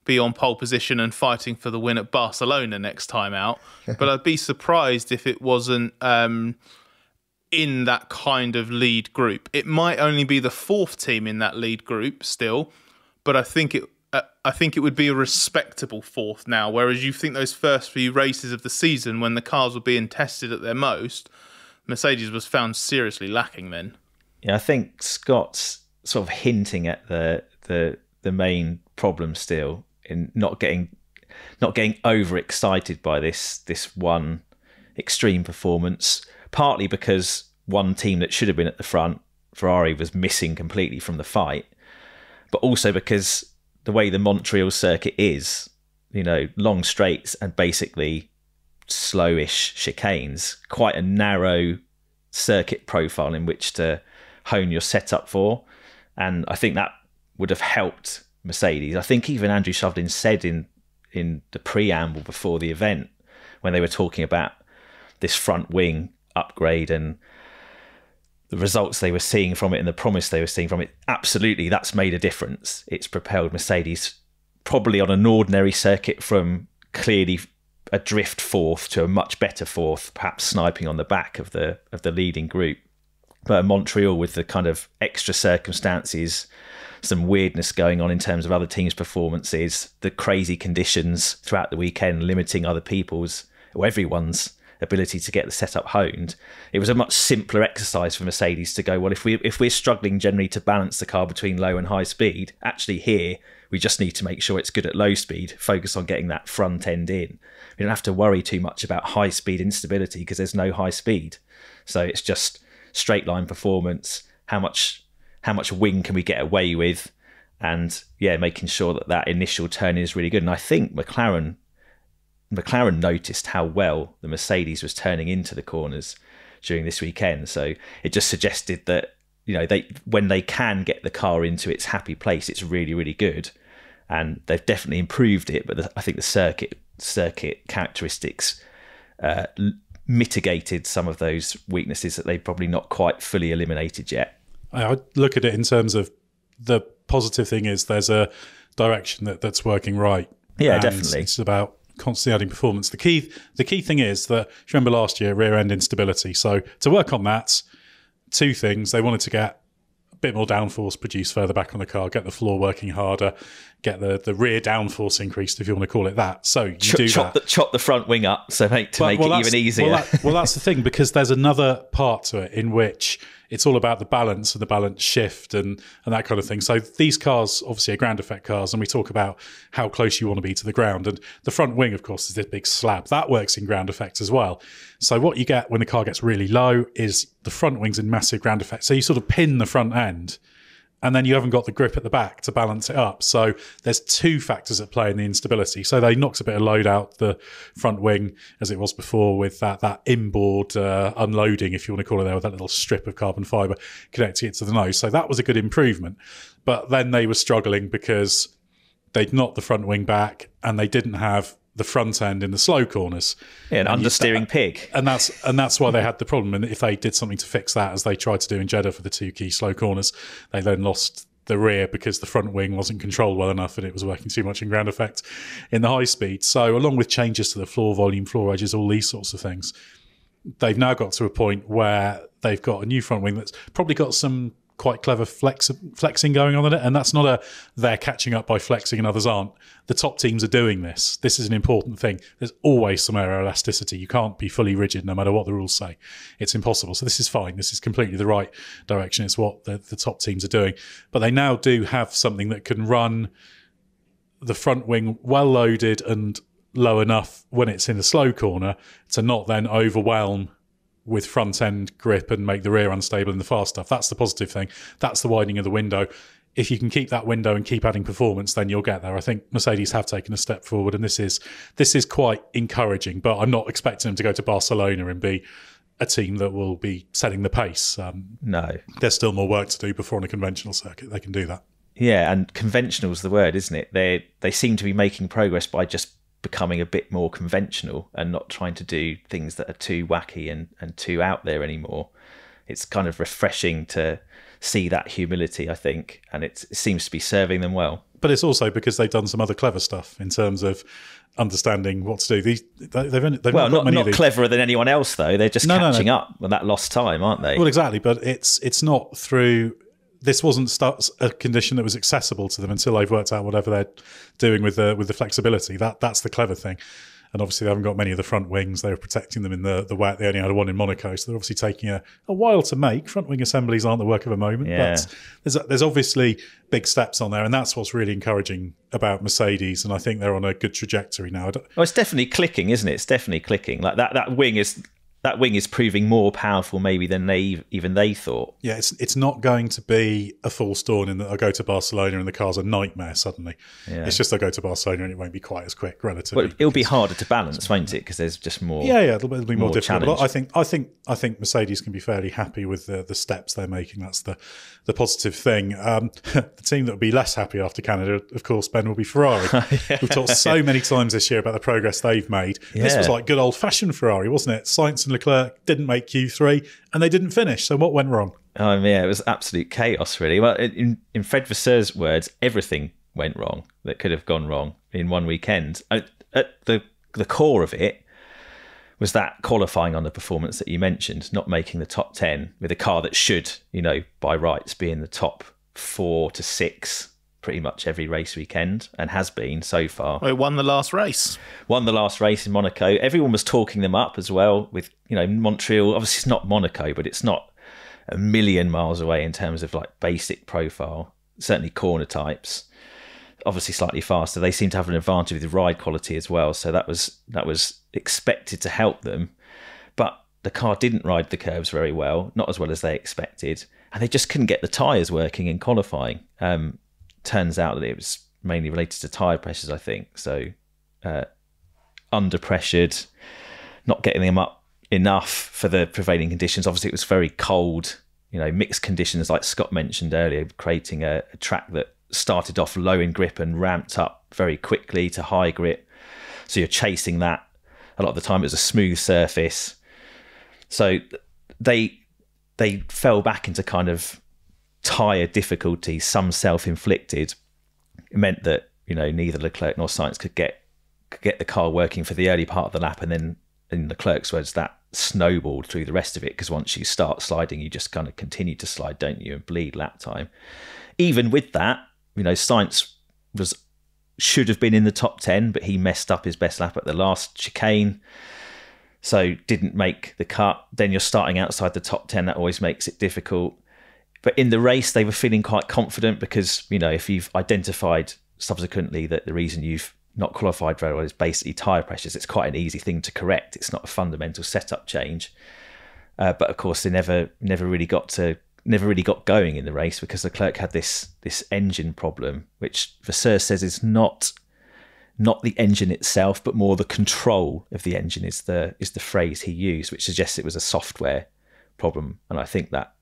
be on pole position and fighting for the win at Barcelona next time out, but I'd be surprised if it wasn't in that kind of lead group. It might only be the fourth team in that lead group still, but I think it would be a respectable fourth now, whereas you think those first few races of the season when the cars were being tested at their most, Mercedes was found seriously lacking then. Yeah, I think Scott's sort of hinting at the main problem still in not getting overexcited by this one extreme performance, partly because one team that should have been at the front, Ferrari, was missing completely from the fight, but also because the way the Montreal circuit is, long straights and basically slowish chicanes, quite a narrow circuit profile in which to hone your setup for. And I think that would have helped Mercedes. I think even Andrew Shovlin said in the preamble before the event, when they were talking about this front wing upgrade and the results they were seeing from it and the promise they were seeing from it, absolutely that's made a difference. It's propelled Mercedes probably on an ordinary circuit from clearly a drift fourth to a much better fourth, perhaps sniping on the back of the leading group. But Montreal, with the kind of extra circumstances, some weirdness going on in terms of other teams' performances, the crazy conditions throughout the weekend limiting other people's or everyone's ability to get the setup honed, it was a much simpler exercise for Mercedes to go, well, if we're struggling generally to balance the car between low and high speed, actually here we just need to make sure it's good at low speed, focus on getting that front end in. We don't have to worry too much about high speed instability because there's no high speed. So it's just straight line performance, how much wing can we get away with, and making sure that initial turn is really good. And I think McLaren noticed how well the Mercedes was turning into the corners during this weekend. So it just suggested that, when they can get the car into its happy place, it's really, really good. And they've definitely improved it. But I think the circuit characteristics mitigated some of those weaknesses that they've probably not quite fully eliminated yet. I look at it in terms of the positive thing is there's a direction that's working right. Yeah, and definitely. It's about constantly adding performance. The key thing is that, if you remember last year, rear end instability. So to work on that, two things. They wanted to get a bit more downforce produced further back on the car, get the floor working harder, get the rear downforce increased, if you want to call it that. So you chop the front wing up, so make it even easier. Well, that's the thing, because there's another part to it in which it's all about the balance and the balance shift and that kind of thing. So these cars obviously are ground effect cars, and we talk about how close you want to be to the ground. And the front wing, of course, is this big slab. That works in ground effect as well. So what you get when the car gets really low is the front wing's in massive ground effect. So you sort of pin the front end, and then you haven't got the grip at the back to balance it up. So there's two factors at play in the instability. So they knocked a bit of load out the front wing, as it was before, with that inboard unloading, if you want to call it there, with that little strip of carbon fibre connecting it to the nose. So that was a good improvement. But then they were struggling because they'd knocked the front wing back and they didn't have the front end in the slow corners. Yeah, an understeering pig. And that's why they had the problem. And if they did something to fix that, as they tried to do in Jeddah for the two key slow corners, they then lost the rear because the front wing wasn't controlled well enough and it was working too much in ground effect in the high speed. So along with changes to the floor volume, floor edges, all these sorts of things, they've now got to a point where they've got a new front wing that's probably got some quite clever flexing going on in it, and that's not they're catching up by flexing and others aren't. The top teams are doing this. This is an important thing. There's always some aero elasticity. You can't be fully rigid no matter what the rules say. It's impossible. So this is fine. This is completely the right direction. It's what the top teams are doing. But they now do have something that can run the front wing well loaded and low enough when it's in a slow corner to not then overwhelm with front end grip and make the rear unstable in the fast stuff. That's the positive thing. That's the widening of the window. If you can keep that window and keep adding performance, then you'll get there. I think Mercedes have taken a step forward, and this is quite encouraging. But I'm not expecting them to go to Barcelona and be a team that will be setting the pace. No. There's still more work to do before on a conventional circuit they can do that. Yeah, and conventional is the word, isn't it? They seem to be making progress by just becoming a bit more conventional and not trying to do things that are too wacky and too out there anymore. It's kind of refreshing to see that humility, I think, and it seems to be serving them well. But it's also because they've done some other clever stuff in terms of understanding what to do. They've not cleverer than anyone else, though. They're just catching up on that lost time, aren't they? Well, exactly, but it's not through... This wasn't a condition that was accessible to them until they've worked out whatever they're doing with the flexibility. That's the clever thing. And obviously they haven't got many of the front wings. They were protecting them in the wet. They only had one in Monaco, so they're obviously taking a while to make. Front wing assemblies aren't the work of a moment, but there's obviously big steps on there, and that's what's really encouraging about Mercedes, and I think they're on a good trajectory now. Well, it's definitely clicking, isn't it? It's definitely clicking. Like that wing is proving more powerful maybe than they thought. Yeah, it's not going to be a full storm in that they'll go to Barcelona and the car's a nightmare suddenly. Yeah. It's just they'll go to Barcelona and it won't be quite as quick relatively. Well, it'll be harder to balance, won't it? Because there's just more. Yeah, it'll be more difficult. But I think Mercedes can be fairly happy with the steps they're making. That's the positive thing. The team that will be less happy after Canada, of course, Ben, will be Ferrari. We've talked so many times this year about the progress they've made. Yeah. This was like good old-fashioned Ferrari, wasn't it? Sainz and Leclerc didn't make Q3 and they didn't finish. So what went wrong? Yeah, it was absolute chaos, really. Well, in Fred Vasseur's words, everything went wrong that could have gone wrong in one weekend. At the core of it was that qualifying on the performance that you mentioned, not making the top 10 with a car that should, by rights be in the top 4 to 6 pretty much every race weekend, and has been so far. Well, it won the last race. Won the last race in Monaco. Everyone was talking them up as well with, Montreal. Obviously, it's not Monaco, but it's not a million miles away in terms of like basic profile, certainly corner types. Obviously slightly faster. They seem to have an advantage with the ride quality as well. So that was expected to help them. But the car didn't ride the curves very well, not as well as they expected. And they just couldn't get the tyres working in qualifying. Turns out that it was mainly related to tyre pressures, I think. So under pressured, not getting them up enough for the prevailing conditions. Obviously it was very cold, mixed conditions like Scott mentioned earlier, creating a track that started off low in grip and ramped up very quickly to high grip. So you're chasing that. A lot of the time it was a smooth surface. So they fell back into kind of tyre difficulties, some self-inflicted. It meant that, neither Leclerc nor Sainz could get the car working for the early part of the lap, and then in Leclerc's words, that snowballed through the rest of it, because once you start sliding, you just kind of continue to slide, don't you, and bleed lap time. Even with that, Sainz should have been in the top 10, but he messed up his best lap at the last chicane, so didn't make the cut. Then you're starting outside the top 10, that always makes it difficult. But in the race, they were feeling quite confident because, if you've identified subsequently that the reason you've not qualified very well is basically tyre pressures, it's quite an easy thing to correct. It's not a fundamental setup change. But of course, they never really got going in the race because Leclerc had this engine problem, which Vasseur says is not the engine itself, but more the control of the engine is the phrase he used, which suggests it was a software problem. And I think that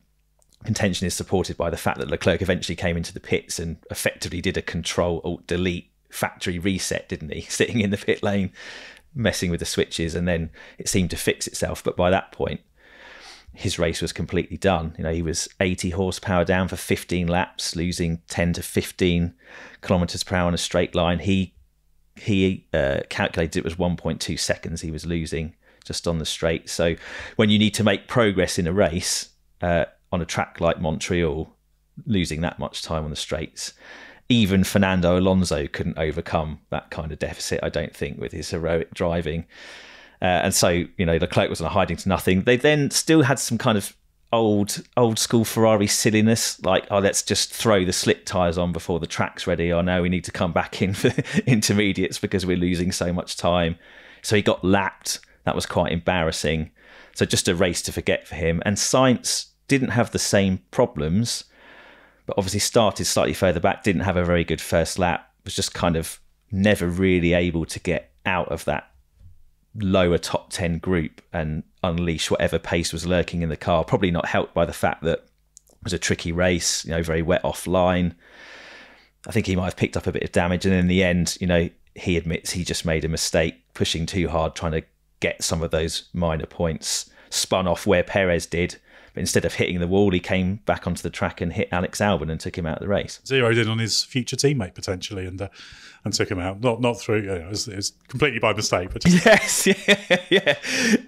contention is supported by the fact that Leclerc eventually came into the pits and effectively did a Control-Alt-Delete factory reset, didn't he? Sitting in the pit lane, messing with the switches, and then it seemed to fix itself. But by that point, his race was completely done. He was 80 horsepower down for 15 laps, losing 10 to 15 kilometers per hour on a straight line. He calculated it was 1.2 seconds he was losing just on the straight. So when you need to make progress in a race on a track like Montreal, losing that much time on the straights, even Fernando Alonso couldn't overcome that kind of deficit, I don't think, with his heroic driving. And so, Leclerc was on a hiding to nothing. They then still had some kind of old school Ferrari silliness, like, oh, let's just throw the slick tyres on before the track's ready, or now we need to come back in for intermediates because we're losing so much time. So he got lapped. That was quite embarrassing. So just a race to forget for him. And Sainz didn't have the same problems, but obviously started slightly further back, didn't have a very good first lap, was just kind of never really able to get out of that lower top 10 group and unleash whatever pace was lurking in the car. Probably not helped by the fact that it was a tricky race, very wet offline. I think he might have picked up a bit of damage, and in the end, he admits he just made a mistake pushing too hard, trying to get some of those minor points, spun off where Perez did, but instead of hitting the wall, he came back onto the track and hit Alex Albon and took him out of the race. Zeroed in on his future teammate potentially and took him out. Not through. It was completely by mistake. But yes, yeah.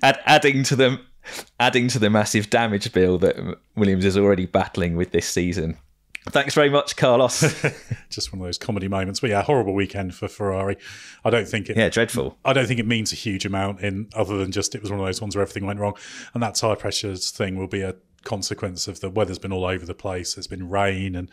Adding to the massive damage bill that Williams is already battling with this season. Thanks very much, Carlos. Just one of those comedy moments. But yeah, horrible weekend for Ferrari. I don't think it... Yeah, dreadful. I don't think it means a huge amount in other than just it was one of those ones where everything went wrong. And that tyre pressures thing will be a consequence of the weather's been all over the place. There's been rain and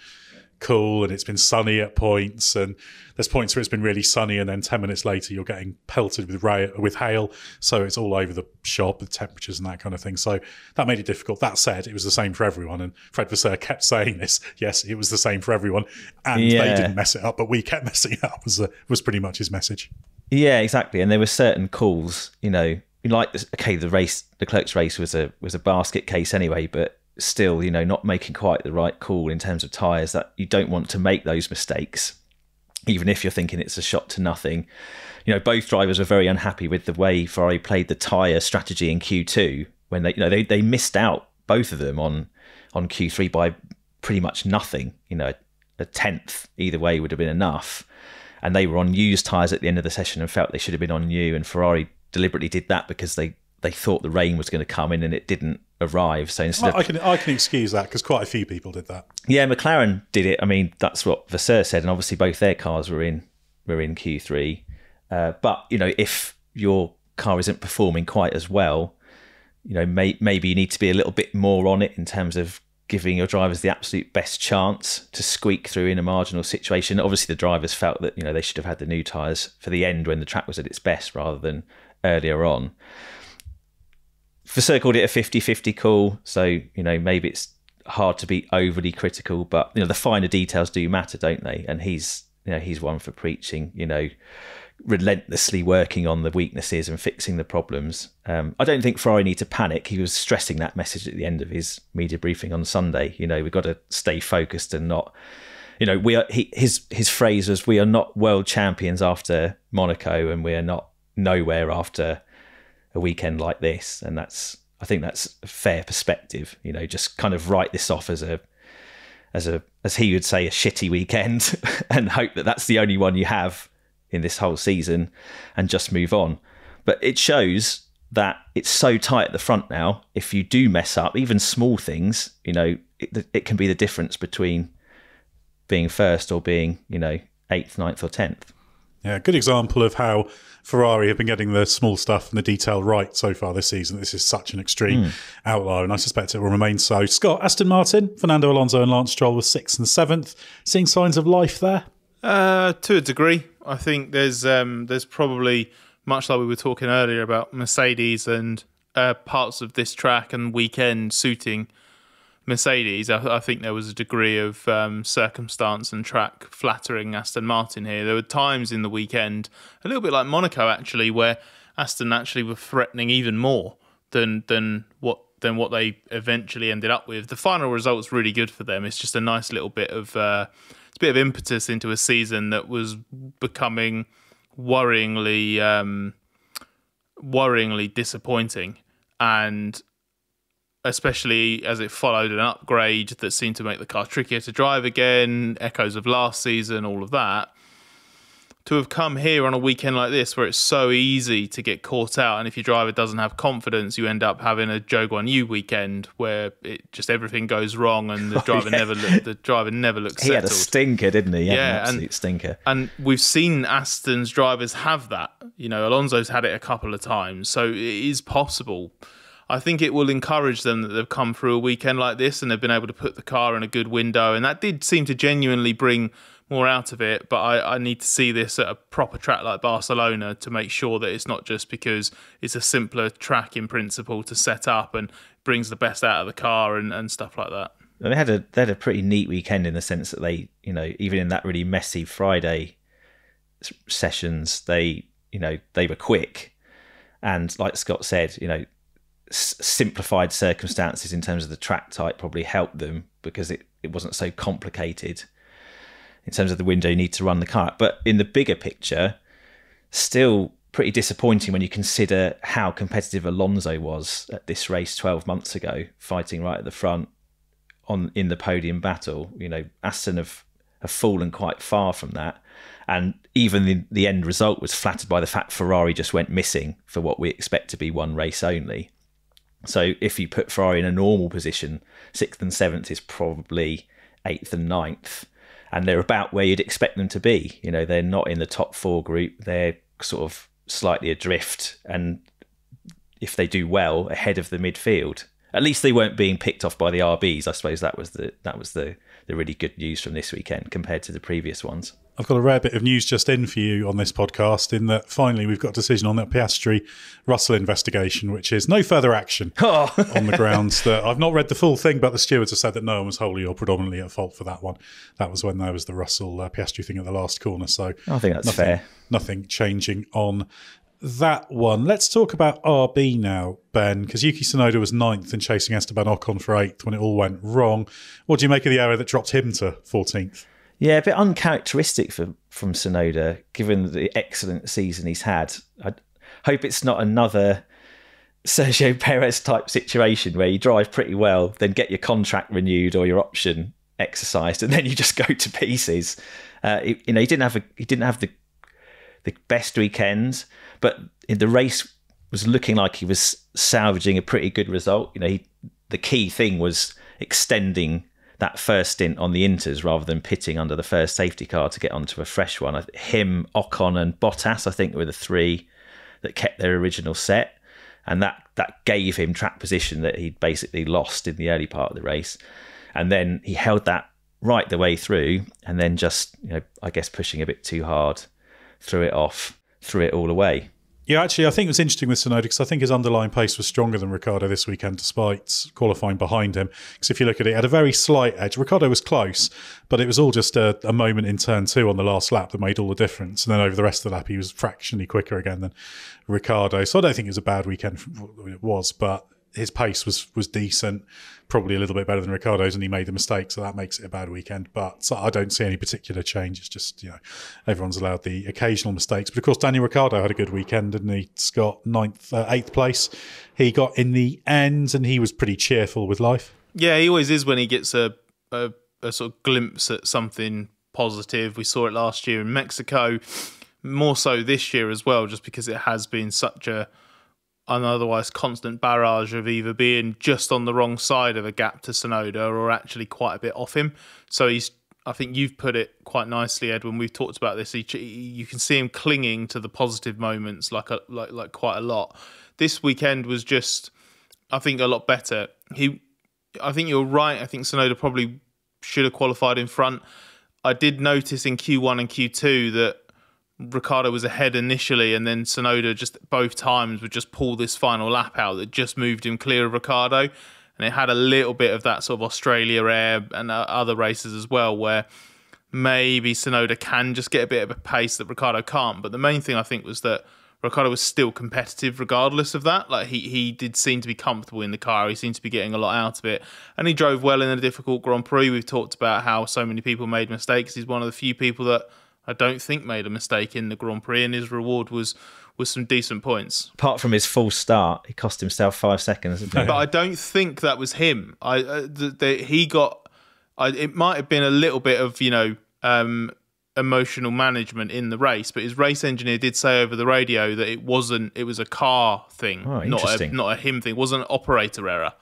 cool, and it's been sunny at points, and there's points where it's been really sunny, and then 10 minutes later you're getting pelted with hail, so it's all over the shop with temperatures and that kind of thing. So that made it difficult. That said, it was the same for everyone, and Fred Vasseur kept saying this. Yes, it was the same for everyone, and they didn't mess it up, but we kept messing it up, was pretty much his message. Yeah, exactly. And there were certain calls, like this, okay, the Clerk's race was a basket case anyway, but still, not making quite the right call in terms of tyres. That you don't want to make those mistakes, even if you're thinking it's a shot to nothing. Both drivers were very unhappy with the way Ferrari played the tyre strategy in Q2 when they missed out, both of them, on Q3 by pretty much nothing. A tenth either way would have been enough, and they were on used tyres at the end of the session and felt they should have been on new, and Ferrari deliberately did that because they thought the rain was going to come in and it didn't arrive. So instead I can excuse that because quite a few people did that. Yeah, McLaren did it. I mean, that's what Vasseur said, and obviously both their cars were in Q3. But if your car isn't performing quite as well, maybe you need to be a little bit more on it in terms of giving your drivers the absolute best chance to squeak through in a marginal situation. Obviously, the drivers felt that they should have had the new tyres for the end when the track was at its best rather than earlier on. Vasseur called it a 50-50 call, so maybe it's hard to be overly critical, but the finer details do matter, don't they? And he's one for preaching, relentlessly working on the weaknesses and fixing the problems. I don't think Ferrari need to panic. He was stressing that message at the end of his media briefing on Sunday. We've got to stay focused and not. His phrase was, "We are not world champions after Monaco, and we are not nowhere after a weekend like this." And I think that's a fair perspective. Just kind of write this off as he would say, a shitty weekend, and hope that that's the only one you have in this whole season, and just move on. But it shows that it's so tight at the front now. If you do mess up, even small things, it can be the difference between being first or being 8th, 9th or 10th. Yeah, good example of how Ferrari have been getting the small stuff and the detail right so far this season. This is such an extreme outlier, and I suspect it will remain so. Scott, Aston Martin, Fernando Alonso and Lance Stroll were 6th and 7th. Seeing signs of life there? To a degree. I think there's probably, much like we were talking earlier about Mercedes and parts of this track and weekend suiting Mercedes, I think there was a degree of circumstance and track flattering Aston Martin here. There were times in the weekend, a little bit like Monaco actually, where Aston actually were threatening even more than what they eventually ended up with. The final result's really good for them. It's just a nice little bit of impetus into a season that was becoming worryingly disappointing, and especially as it followed an upgrade that seemed to make the car trickier to drive again, echoes of last season, all of that. To have come here on a weekend like this where it's so easy to get caught out, and if your driver doesn't have confidence, you end up having a Zhou Guanyu weekend where it just everything goes wrong and the driver never looks settled. He had a stinker, didn't he? Yeah, an absolute stinker. And we've seen Aston's drivers have that. Alonso's had it a couple of times, so it is possible. I think it will encourage them that they've come through a weekend like this and they've been able to put the car in a good window. And that did seem to genuinely bring more out of it. But I need to see this at a proper track like Barcelona to make sure that it's not just because it's a simpler track in principle to set up and brings the best out of the car and stuff like that. They had a pretty neat weekend in the sense that they, even in that really messy Friday sessions, they were quick. And like Scott said, simplified circumstances in terms of the track type probably helped them because it wasn't so complicated in terms of the window you need to run the car. But in the bigger picture, still pretty disappointing when you consider how competitive Alonso was at this race 12 months ago, fighting right at the front in the podium battle. Aston have fallen quite far from that. And even the end result was flattered by the fact Ferrari just went missing for what we expect to be one race only. So if you put Ferrari in a normal position, 6th and 7th is probably 8th and 9th. And they're about where you'd expect them to be. They're not in the top 4 group. They're sort of slightly adrift. And if they do well, ahead of the midfield. At least they weren't being picked off by the RBs. I suppose that was the really good news from this weekend compared to the previous ones. I've got a rare bit of news just in for you on this podcast, in that finally we've got a decision on that Piastri-Russell investigation, which is no further action on the grounds that I've not read the full thing, but the stewards have said that no one was wholly or predominantly at fault for that one. That was when there was the Russell-Piastri thing at the last corner. So I think that's fair. Nothing changing on that one. Let's talk about RB now, Ben, because Yuki Tsunoda was 9th and chasing Esteban Ocon for 8th when it all went wrong. What do you make of the error that dropped him to 14th? Yeah, a bit uncharacteristic from Tsunoda, given the excellent season he's had. I hope it's not another Sergio Perez type situation where you drive pretty well, then get your contract renewed or your option exercised, and then you just go to pieces. He didn't have the best weekends, but the race was looking like he was salvaging a pretty good result. The key thing was extending that first stint on the Inters rather than pitting under the first safety car to get onto a fresh one. Him, Ocon and Bottas, I think, were the 3 that kept their original set. And that gave him track position that he'd basically lost in the early part of the race. And then he held that right the way through, and then just, I guess pushing a bit too hard, threw it all away. Yeah, actually, I think it was interesting with Tsunoda because I think his underlying pace was stronger than Ricciardo this weekend, despite qualifying behind him. Because if you look at it, it had a very slight edge. Ricciardo was close, but it was all just a moment in turn 2 on the last lap that made all the difference. And then over the rest of the lap, he was fractionally quicker again than Ricciardo. So I don't think it was a bad weekend. It was, but his pace was decent, probably a little bit better than Ricciardo's, and he made the mistake, so that makes it a bad weekend. But I don't see any particular change. It's just, everyone's allowed the occasional mistakes. But of course, Daniel Ricciardo had a good weekend, didn't he? Scott, 8th place. He got in the end, and he was pretty cheerful with life. Yeah, he always is when he gets a sort of glimpse at something positive. We saw it last year in Mexico, more so this year as well, just because it has been such an otherwise constant barrage of either being just on the wrong side of a gap to Tsunoda or actually quite a bit off him. So I think you've put it quite nicely, Ed, when we've talked about this. You can see him clinging to the positive moments like quite a lot. This weekend was just, I think, a lot better. I think you're right. I think Tsunoda probably should have qualified in front. I did notice in Q1 and Q2 that Ricciardo was ahead initially, and then Tsunoda just both times would just pull this final lap out that just moved him clear of Ricciardo. And it had a little bit of that sort of Australia air and other races as well, where maybe Tsunoda can just get a bit of a pace that Ricciardo can't. But the main thing I think was that Ricciardo was still competitive regardless of that. Like he did seem to be comfortable in the car. He seemed to be getting a lot out of it. And he drove well in a difficult Grand Prix. We've talked about how so many people made mistakes. He's one of the few people that I don't think made a mistake in the Grand Prix, and his reward was some decent points. Apart from his false start, he cost himself 5 seconds. But I don't think that was him. He got. It might have been a little bit of emotional management in the race, but his race engineer did say over the radio that it wasn't. It was a car thing, not a him thing. It wasn't an operator error.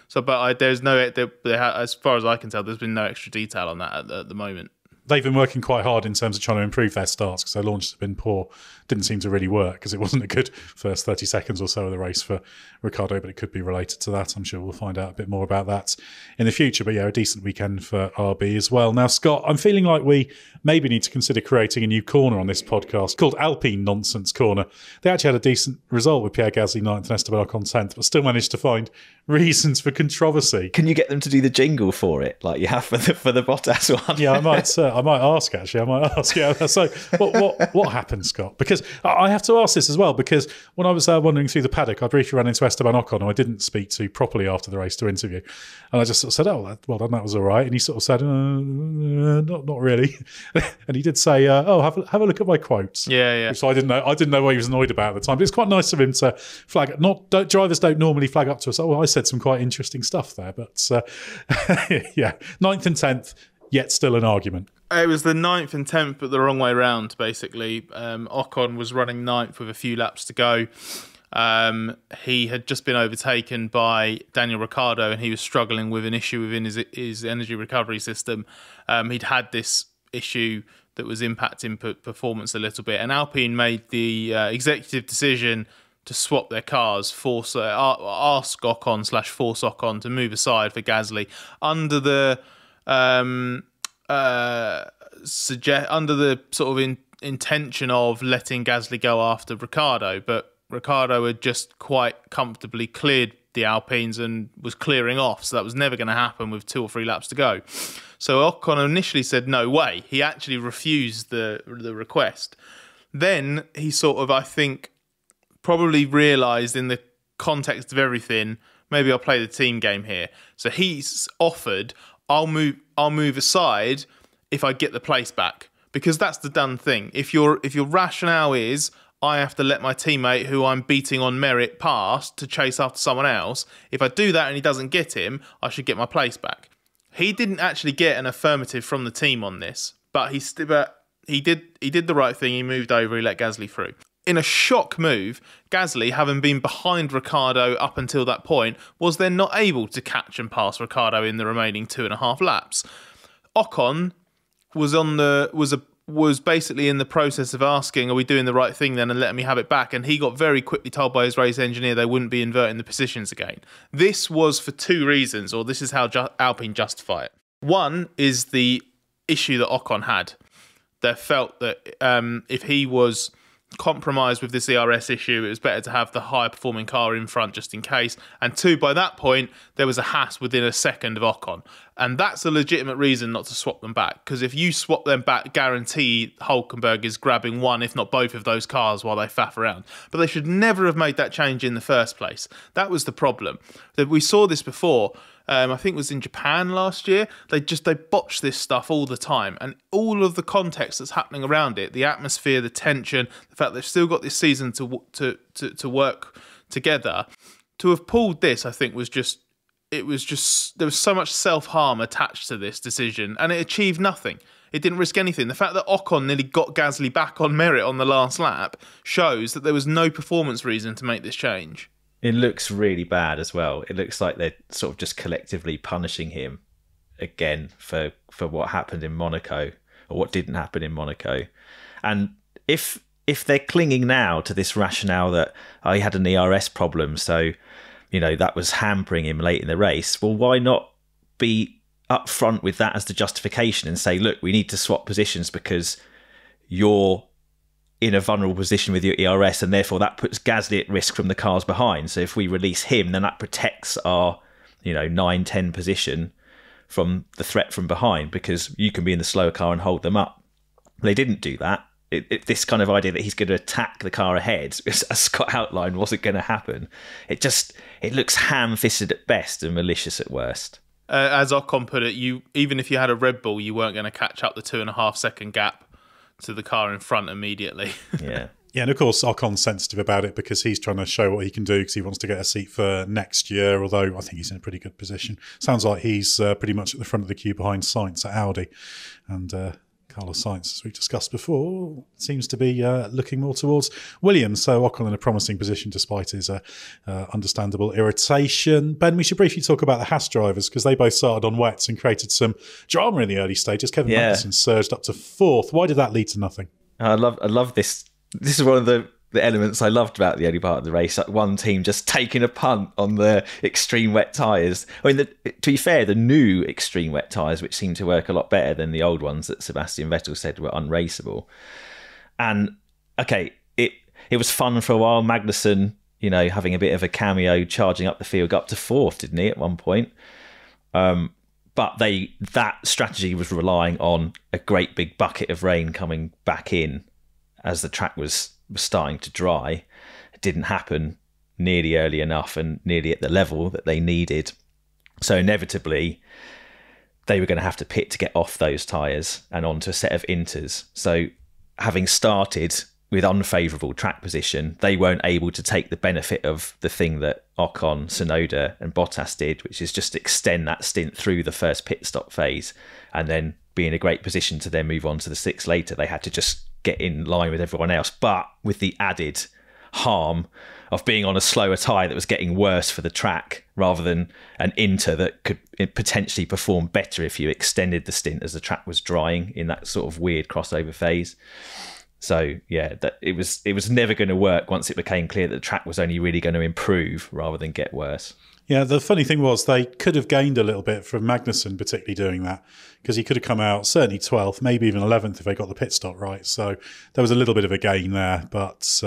So, but there's no. As far as I can tell, there's been no extra detail on that at the moment. they've been working quite hard in terms of trying to improve their starts because their launches have been poor. Didn't seem to really work because it wasn't a good first 30 seconds or so of the race for Ricciardo, but it could be related to that. I'm sure we'll find out a bit more about that in the future. But yeah, a decent weekend for RB as well. Now, Scott, I'm feeling like we maybe need to consider creating a new corner on this podcast called Alpine Nonsense Corner. They actually had a decent result with Pierre Gasly 9th and Esteban Ocon 10th, but still managed to find reasons for controversy. Can you get them to do the jingle for it, like you have for the Bottas one? Yeah, I might ask actually. I might ask. Yeah. So what happened, Scott? Because I have to ask this as well. Because when I was wandering through the paddock, I briefly ran into Esteban Ocon, who I didn't speak to properly after the race to interview, and I just sort of said, "Oh, well done, that was all right." And he sort of said, "Not really." And he did say, "Oh, have a look at my quotes." Yeah. Which I didn't know what he was annoyed about at the time. But it's quite nice of him to flag. Drivers don't normally flag up to us. Oh, I said some quite interesting stuff there, but yeah, 9th and 10th, yet still an argument. It was the 9th and 10th, but the wrong way round, basically. Ocon was running 9th with a few laps to go. He had just been overtaken by Daniel Ricciardo, and he was struggling with an issue within his energy recovery system. He'd had this issue that was impacting performance a little bit, and Alpine made the executive decision to swap their cars, ask Ocon/force Ocon to move aside for Gasly under the sort of intention of letting Gasly go after Ricciardo, but Ricciardo had just quite comfortably cleared the Alpines and was clearing off, so that was never going to happen with 2 or 3 laps to go. So Ocon initially said no way. He actually refused the request. Then he sort of, I think, probably realised in the context of everything, maybe I'll play the team game here. So he's offered, I'll move aside if I get the place back, because that's the done thing. If your rationale is I have to let my teammate who I'm beating on merit pass to chase after someone else, if I do that and he doesn't get him, I should get my place back. He didn't actually get an affirmative from the team on this, but he did the right thing. He moved over, he let Gasly through. In a shock move, Gasly, having been behind Ricciardo up until that point, was then not able to catch and pass Ricciardo in the remaining 2.5 laps. Ocon was basically in the process of asking, are we doing the right thing then and letting me have it back? And he got very quickly told by his race engineer they wouldn't be inverting the positions again. This was for 2 reasons, or this is how Alpine justify it. One is the issue that Ocon had. They felt that if he was compromised with this ERS issue, it was better to have the higher performing car in front just in case. And 2, by that point, there was a Haas within a second of Ocon. And that's a legitimate reason not to swap them back, because if you swap them back, guarantee Hülkenberg is grabbing one, if not both of those cars while they faff around. But they should never have made that change in the first place. That was the problem. We saw this before. I think it was in Japan last year. They botch this stuff all the time, and all of the context that's happening around it, the atmosphere, the tension, the fact they've still got this season to work together. To have pulled this, I think, there was so much self-harm attached to this decision, and it achieved nothing. It didn't risk anything. The fact that Ocon nearly got Gasly back on merit on the last lap shows that there was no performance reason to make this change. It looks really bad as well. It looks like they're sort of just collectively punishing him again for what happened in Monaco, or what didn't happen in Monaco. And if they're clinging now to this rationale that he had an ERS problem, so that was hampering him late in the race, well, why not be upfront with that as the justification and say, look, we need to swap positions because you're in a vulnerable position with your ERS, and therefore that puts Gasly at risk from the cars behind. So if we release him, then that protects our 9-10 position from the threat from behind, because you can be in the slower car and hold them up. They didn't do that. This kind of idea that he's going to attack the car ahead, as Scott outlined, wasn't going to happen. It looks ham-fisted at best and malicious at worst. As Ocon put it, even if you had a Red Bull, you weren't going to catch up the 2.5 second gap to the car in front immediately. Yeah. Yeah, and of course Ocon's sensitive about it because he's trying to show what he can do because he wants to get a seat for next year, although I think he's in a pretty good position. Sounds like he's pretty much at the front of the queue behind Sainz at Audi, and Carlos Sainz, as we discussed before, seems to be looking more towards Williams. So Ocon in a promising position despite his understandable irritation. Ben, we should briefly talk about the Haas drivers because they both started on wets and created some drama in the early stages. Kevin Magnussen surged up to 4th. Why did that lead to nothing? I love this. This is one of the elements I loved about the early part of the race. Like one team just taking a punt on the extreme wet tyres. I mean, to be fair, the new extreme wet tyres, which seem to work a lot better than the old ones that Sebastian Vettel said were unraceable. And okay, it was fun for a while. Magnussen, having a bit of a cameo, charging up the field, got up to 4th, didn't he, at one point? But that strategy was relying on a great big bucket of rain coming back in as the track was starting to dry. It didn't happen nearly early enough and nearly at the level that they needed. So inevitably, they were going to have to pit to get off those tyres and onto a set of inters. So having started with unfavourable track position, they weren't able to take the benefit of the thing that Ocon, Tsunoda and Bottas did, which is just extend that stint through the first pit stop phase and then be in a great position to then move on to the 6 later. They had to just get in line with everyone else, but with the added harm of being on a slower tyre that was getting worse for the track rather than an inter that could potentially perform better if you extended the stint as the track was drying in that sort of weird crossover phase. So yeah, that it was never going to work once it became clear that the track was only really going to improve rather than get worse. Yeah, the funny thing was they could have gained a little bit from Magnussen particularly doing that because he could have come out certainly 12th, maybe even 11th if they got the pit stop right. So there was a little bit of a gain there, but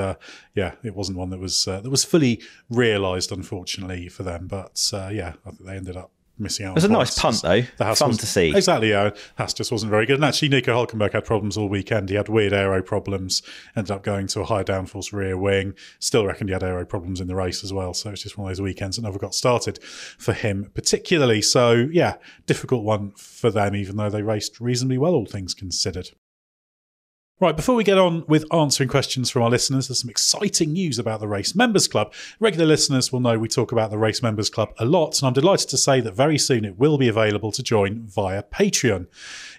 it wasn't one that was fully realised, unfortunately, for them. But I think they ended up missing out. It was a nice punt, though. Fun to see. Exactly, yeah. Haas just wasn't very good. And actually, Nico Hülkenberg had problems all weekend. He had weird aero problems, ended up going to a high downforce rear wing. Still reckoned he had aero problems in the race as well. So it's just one of those weekends that never got started for him particularly. So, yeah, difficult one for them, even though they raced reasonably well, all things considered. Right, before we get on with answering questions from our listeners, there's some exciting news about the Race Members Club. Regular listeners will know we talk about the Race Members Club a lot, and I'm delighted to say that very soon it will be available to join via Patreon.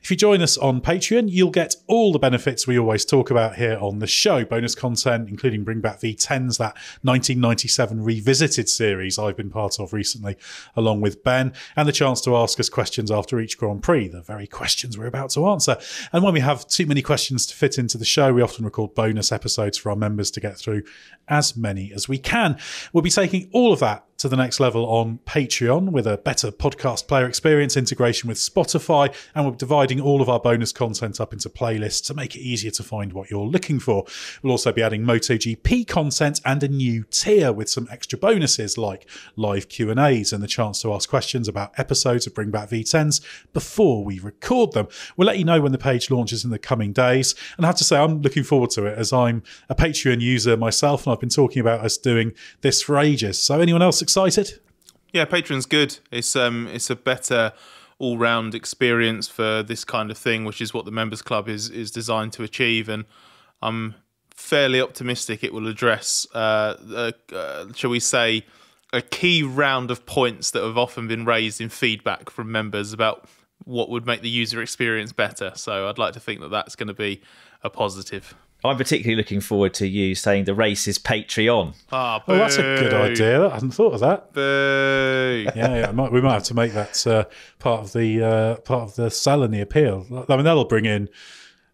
If you join us on Patreon, you'll get all the benefits we always talk about here on the show. Bonus content, including Bring Back V10s, that 1997 Revisited series I've been part of recently, along with Ben, and the chance to ask us questions after each Grand Prix, the very questions we're about to answer. And when we have too many questions to fit into the show, we often record bonus episodes for our members to get through as many as we can. We'll be taking all of that to the next level on Patreon with a better podcast player experience, integration with Spotify, and we're dividing all of our bonus content up into playlists to make it easier to find what you're looking for. We'll also be adding MotoGP content and a new tier with some extra bonuses like live Q&As and the chance to ask questions about episodes of Bring Back V10s before we record them. We'll let you know when the page launches in the coming days, and I have to say I'm looking forward to it as I'm a Patreon user myself and I've been talking about us doing this for ages. So anyone else excited? Yeah, Patreon's good. It's a better all-round experience for this kind of thing, which is what the Members Club is designed to achieve, and I'm fairly optimistic it will address, shall we say, a key round of points that have often been raised in feedback from members about what would make the user experience better. So I'd like to think that that's going to be a positive. I'm particularly looking forward to you saying the race is Patreon. Well, that's a good idea. I hadn't thought of that. Boo. Yeah, we might have to make that part of the sell and the appeal. I mean, that'll bring in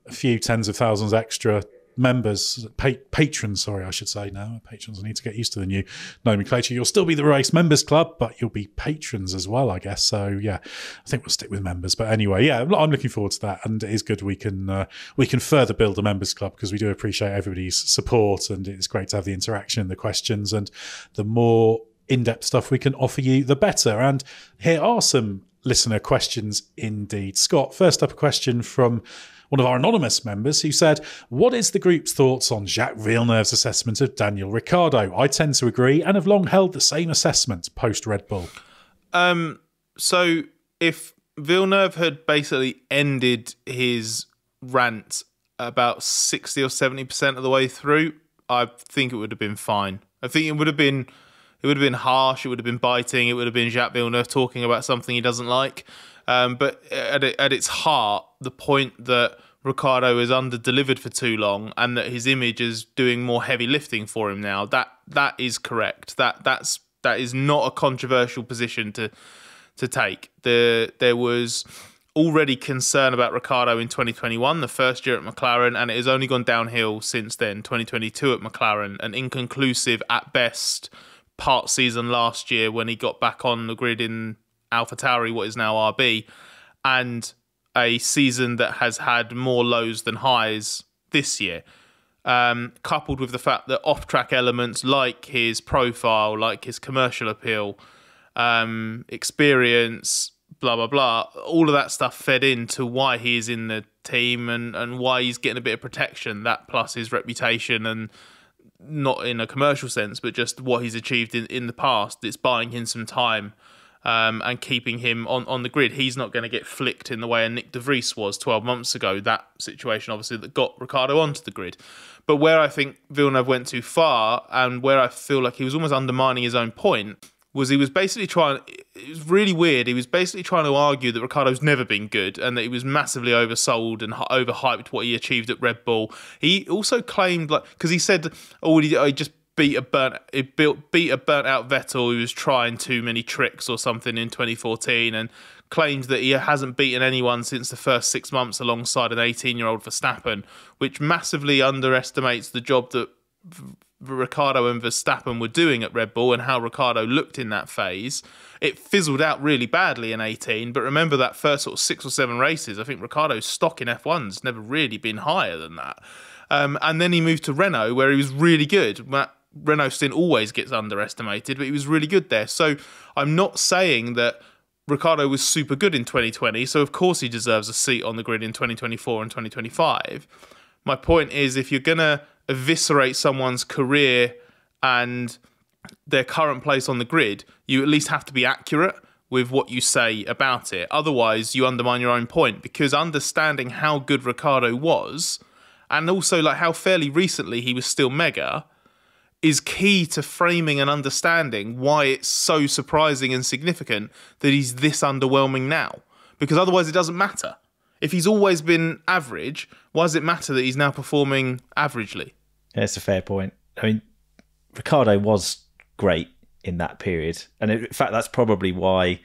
a few tens of thousands extra members, patrons, sorry, I should say now. Patrons, I need to get used to the new nomenclature. You'll still be the Race Members Club, but you'll be patrons as well, I guess. So, yeah, I think we'll stick with members. But anyway, yeah, I'm looking forward to that. And it is good we can further build a Members Club because we do appreciate everybody's support, and it's great to have the interaction and the questions. And the more in-depth stuff we can offer you, the better. And here are some listener questions indeed. Scott, first up a question from one of our anonymous members who said, what is the group's thoughts on Jacques Villeneuve's assessment of Daniel Ricciardo? I tend to agree and have long held the same assessment post Red Bull. So if Villeneuve had basically ended his rant about 60 or 70% of the way through, I think it would have been fine. I think it would have been harsh, it would have been biting, it would have been Jacques Villeneuve talking about something he doesn't like. But at its heart, the point that Ricciardo has under-delivered for too long and that his image is doing more heavy lifting for him now. That is correct. That is not a controversial position to take. There was already concern about Ricciardo in 2021, the first year at McLaren, and it has only gone downhill since then. 2022 at McLaren, an inconclusive at best part season last year when he got back on the grid in AlphaTauri, what is now RB, and a season that has had more lows than highs this year. Coupled with the fact that off-track elements like his profile, like his commercial appeal, experience, blah, blah, blah, all of that stuff fed into why he is in the team and why he's getting a bit of protection, that plus his reputation, and not in a commercial sense, but just what he's achieved in the past. It's buying him some time and keeping him on the grid. He's not going to get flicked in the way a Nick de Vries was 12 months ago, that situation obviously that got Ricciardo onto the grid. But where I think Villeneuve went too far and where I feel like he was almost undermining his own point was he was basically trying, it was really weird, he was basically trying to argue that Ricciardo's never been good and that he was massively oversold and overhyped what he achieved at Red Bull. He also claimed, like, because he said, he just beat a burnt out Vettel who was trying too many tricks or something in 2014, and claimed that he hasn't beaten anyone since the first 6 months alongside an 18-year-old Verstappen, which massively underestimates the job that Ricciardo and Verstappen were doing at Red Bull and how Ricciardo looked in that phase. It fizzled out really badly in 18, but remember that first sort of 6 or 7 races, I think Ricciardo's stock in F1's never really been higher than that. And then he moved to Renault, where he was really good. Renault stint always gets underestimated, but he was really good there. So I'm not saying that Ricciardo was super good in 2020, so of course he deserves a seat on the grid in 2024 and 2025. My point is, if you're going to eviscerate someone's career and their current place on the grid, you at least have to be accurate with what you say about it. Otherwise, you undermine your own point, because understanding how good Ricciardo was, and also like how fairly recently he was still mega, is key to framing and understanding why it's so surprising and significant that he's this underwhelming now. Because otherwise it doesn't matter. If he's always been average, why does it matter that he's now performing averagely? Yeah, it's a fair point. I mean, Ricciardo was great in that period. And in fact, that's probably why,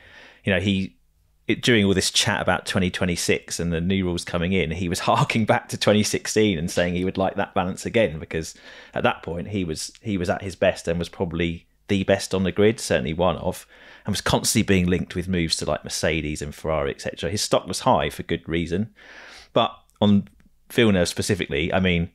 during all this chat about 2026 and the new rules coming in, he was harking back to 2016 and saying he would like that balance again, because at that point he was at his best and was probably the best on the grid, certainly one of, and was constantly being linked with moves to like Mercedes and Ferrari, etc. His stock was high for good reason. But on Villeneuve specifically, I mean,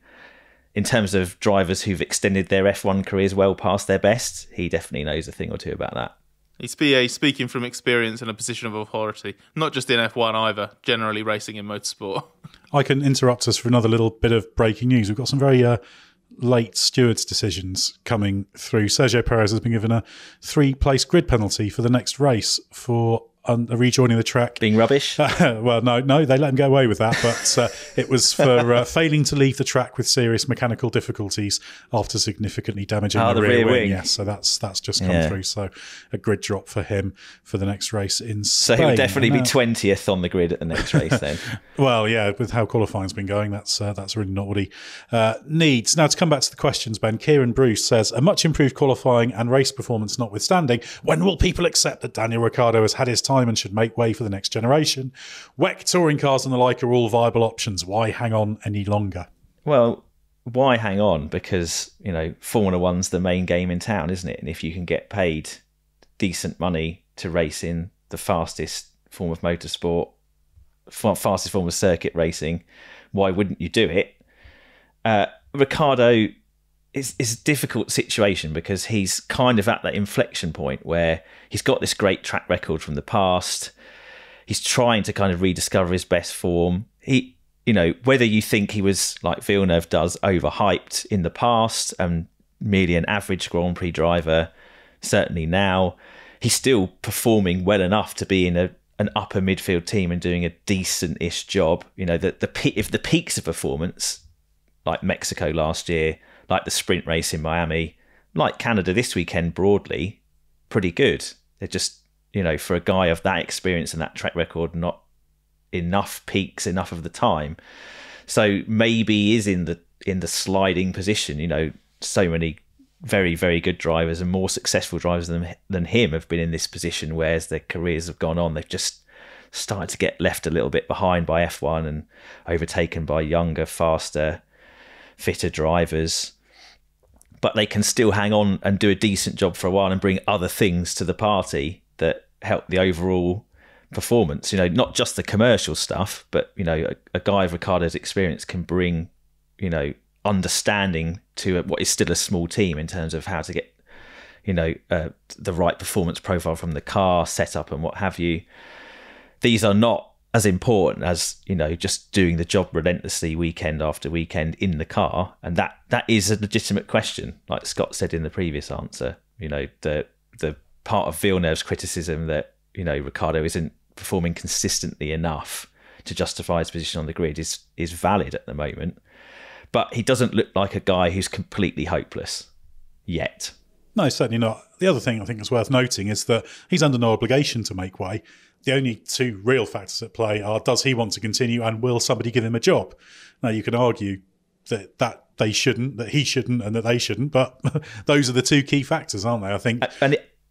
in terms of drivers who've extended their F1 careers well past their best, he definitely knows a thing or two about that. He's speaking from experience and a position of authority, not just in F1 either, generally racing in motorsport. I can interrupt us for another little bit of breaking news. We've got some very late stewards' decisions coming through. Sergio Perez has been given a 3-place grid penalty for the next race for rejoining the track. Being rubbish? Well, no, they let him go away with that, but it was for failing to leave the track with serious mechanical difficulties after significantly damaging the rear wing. Yes, so that's just come through. So a grid drop for him for the next race in Spain. So he'll definitely be 20th on the grid at the next race then. Well, yeah, with how qualifying's been going, that's really not what he needs. Now, to come back to the questions, Ben, Kieran Bruce says, a much improved qualifying and race performance notwithstanding, when will people accept that Daniel Ricciardo has had his time and should make way for the next generation? WEC, touring cars and the like are all viable options. Why hang on any longer? Well, why hang on? Because, Formula One's the main game in town, isn't it? And if you can get paid decent money to race in the fastest form of motorsport, fastest form of circuit racing, why wouldn't you do it? Ricciardo is a difficult situation because he's kind of at that inflection point where he's got this great track record from the past. He's trying to kind of rediscover his best form. Whether you think he was, like Villeneuve does, overhyped in the past and merely an average Grand Prix driver, certainly now, he's still performing well enough to be in an upper midfield team and doing a decent-ish job. If the peaks of performance, like Mexico last year, like the sprint race in Miami, like Canada this weekend broadly, pretty good. They're just, for a guy of that experience and that track record, not enough peaks enough of the time. So maybe he is in the sliding position. You know, so many very, very good drivers and more successful drivers than him have been in this position, where as their careers have gone on, they've just started to get left a little bit behind by F1 and overtaken by younger, faster, fitter drivers. But they can still hang on and do a decent job for a while and bring other things to the party that help the overall performance. You know, not just the commercial stuff, but, you know, a guy of Ricciardo's experience can bring, you know, understanding to what is still a small team in terms of how to get, you know, the right performance profile from the car setup and what have you. These are not as important as, you know, just doing the job relentlessly weekend after weekend in the car. And that is a legitimate question, like Scott said in the previous answer. You know, the part of Villeneuve's criticism that, you know, Ricciardo isn't performing consistently enough to justify his position on the grid is valid at the moment. But he doesn't look like a guy who's completely hopeless yet. No, certainly not. The other thing I think is worth noting is that he's under no obligation to make way. The only two real factors at play are, does he want to continue, and will somebody give him a job? Now, you can argue that they shouldn't, that he shouldn't, and that they shouldn't, but those are the two key factors, aren't they, I think?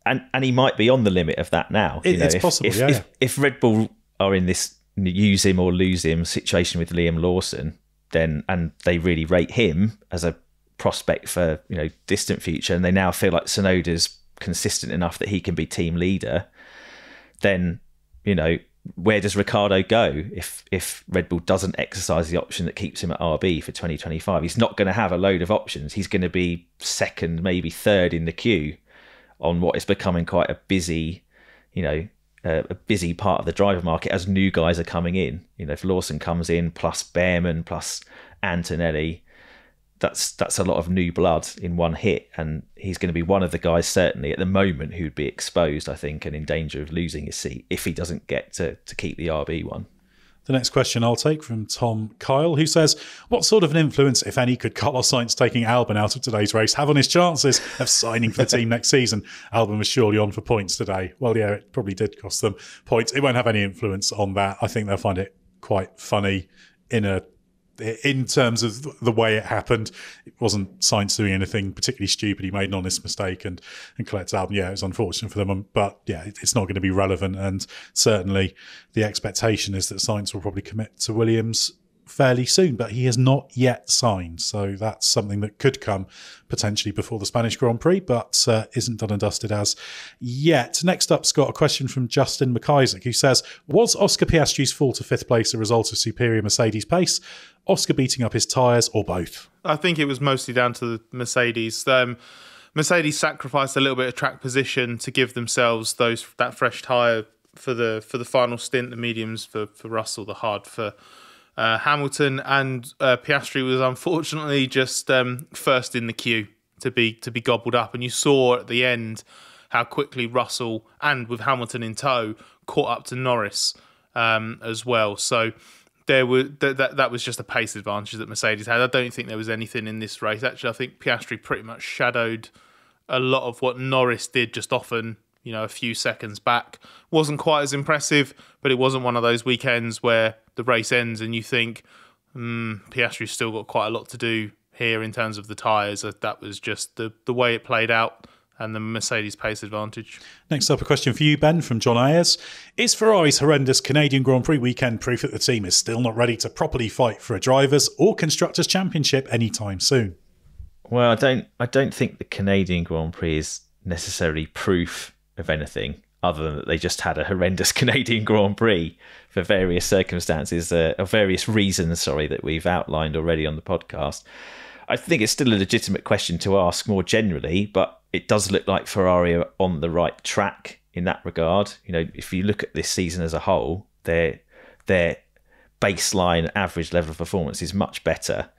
And he might be on the limit of that now. It's possible, if Red Bull are in this use him or lose him situation with Liam Lawson, then, and they really rate him as a prospect for, you know, distant future, and they now feel like Tsunoda's consistent enough that he can be team leader, then, you know, where does Ricciardo go if Red Bull doesn't exercise the option that keeps him at RB for 2025? He's not going to have a load of options. He's going to be second, maybe third in the queue on what is becoming quite a busy, you know, a busy part of the driver market as new guys are coming in. You know, if Lawson comes in plus Behrman plus Antonelli, that's a lot of new blood in one hit, and he's going to be one of the guys certainly at the moment who'd be exposed, I think, and in danger of losing his seat if he doesn't get to keep the RB one. The next question I'll take from Tom Kyle, who says, what sort of an influence, if any, could Carlos Sainz taking Albon out of today's race have on his chances of signing for the team next season? Albon was surely on for points today. Well, yeah, it probably did cost them points. It won't have any influence on that. I think they'll find it quite funny in terms of the way it happened. It wasn't Sainz doing anything particularly stupid. He made an honest mistake and collects Albon. Yeah, it was unfortunate for them, but yeah, it's not going to be relevant. And certainly the expectation is that Sainz will probably commit to Williams fairly soon, but he has not yet signed. So that's something that could come potentially before the Spanish Grand Prix, but isn't done and dusted as yet. Next up, Scott, a question from Justin McIsaac, who says, was Oscar Piastri's fall to fifth place a result of superior Mercedes pace, Oscar beating up his tyres, or both? I think it was mostly down to the Mercedes. Mercedes sacrificed a little bit of track position to give themselves that fresh tyre for the final stint, the mediums for Russell, the hard for Hamilton, and Piastri was unfortunately just first in the queue to be gobbled up. And you saw at the end how quickly Russell, and with Hamilton in tow, caught up to Norris as well. So there were that was just a pace advantage that Mercedes had. I don't think there was anything in this race. Actually, I think Piastri pretty much shadowed a lot of what Norris did, just often, you know, a few seconds back. Wasn't quite as impressive, but it wasn't one of those weekends where the race ends and you think, Piastri's still got quite a lot to do here in terms of the tyres. That was just the way it played out and the Mercedes pace advantage. Next up, a question for you, Ben, from John Ayers. Is Ferrari's horrendous Canadian Grand Prix weekend proof that the team is still not ready to properly fight for a Drivers' or Constructors' Championship anytime soon? Well, I don't think the Canadian Grand Prix is necessarily proof of anything other than that they just had a horrendous Canadian Grand Prix for various circumstances, or various reasons, that we've outlined already on the podcast. I think it's still a legitimate question to ask more generally, but it does look like Ferrari are on the right track in that regard. You know, if you look at this season as a whole, their baseline average level of performance is much better.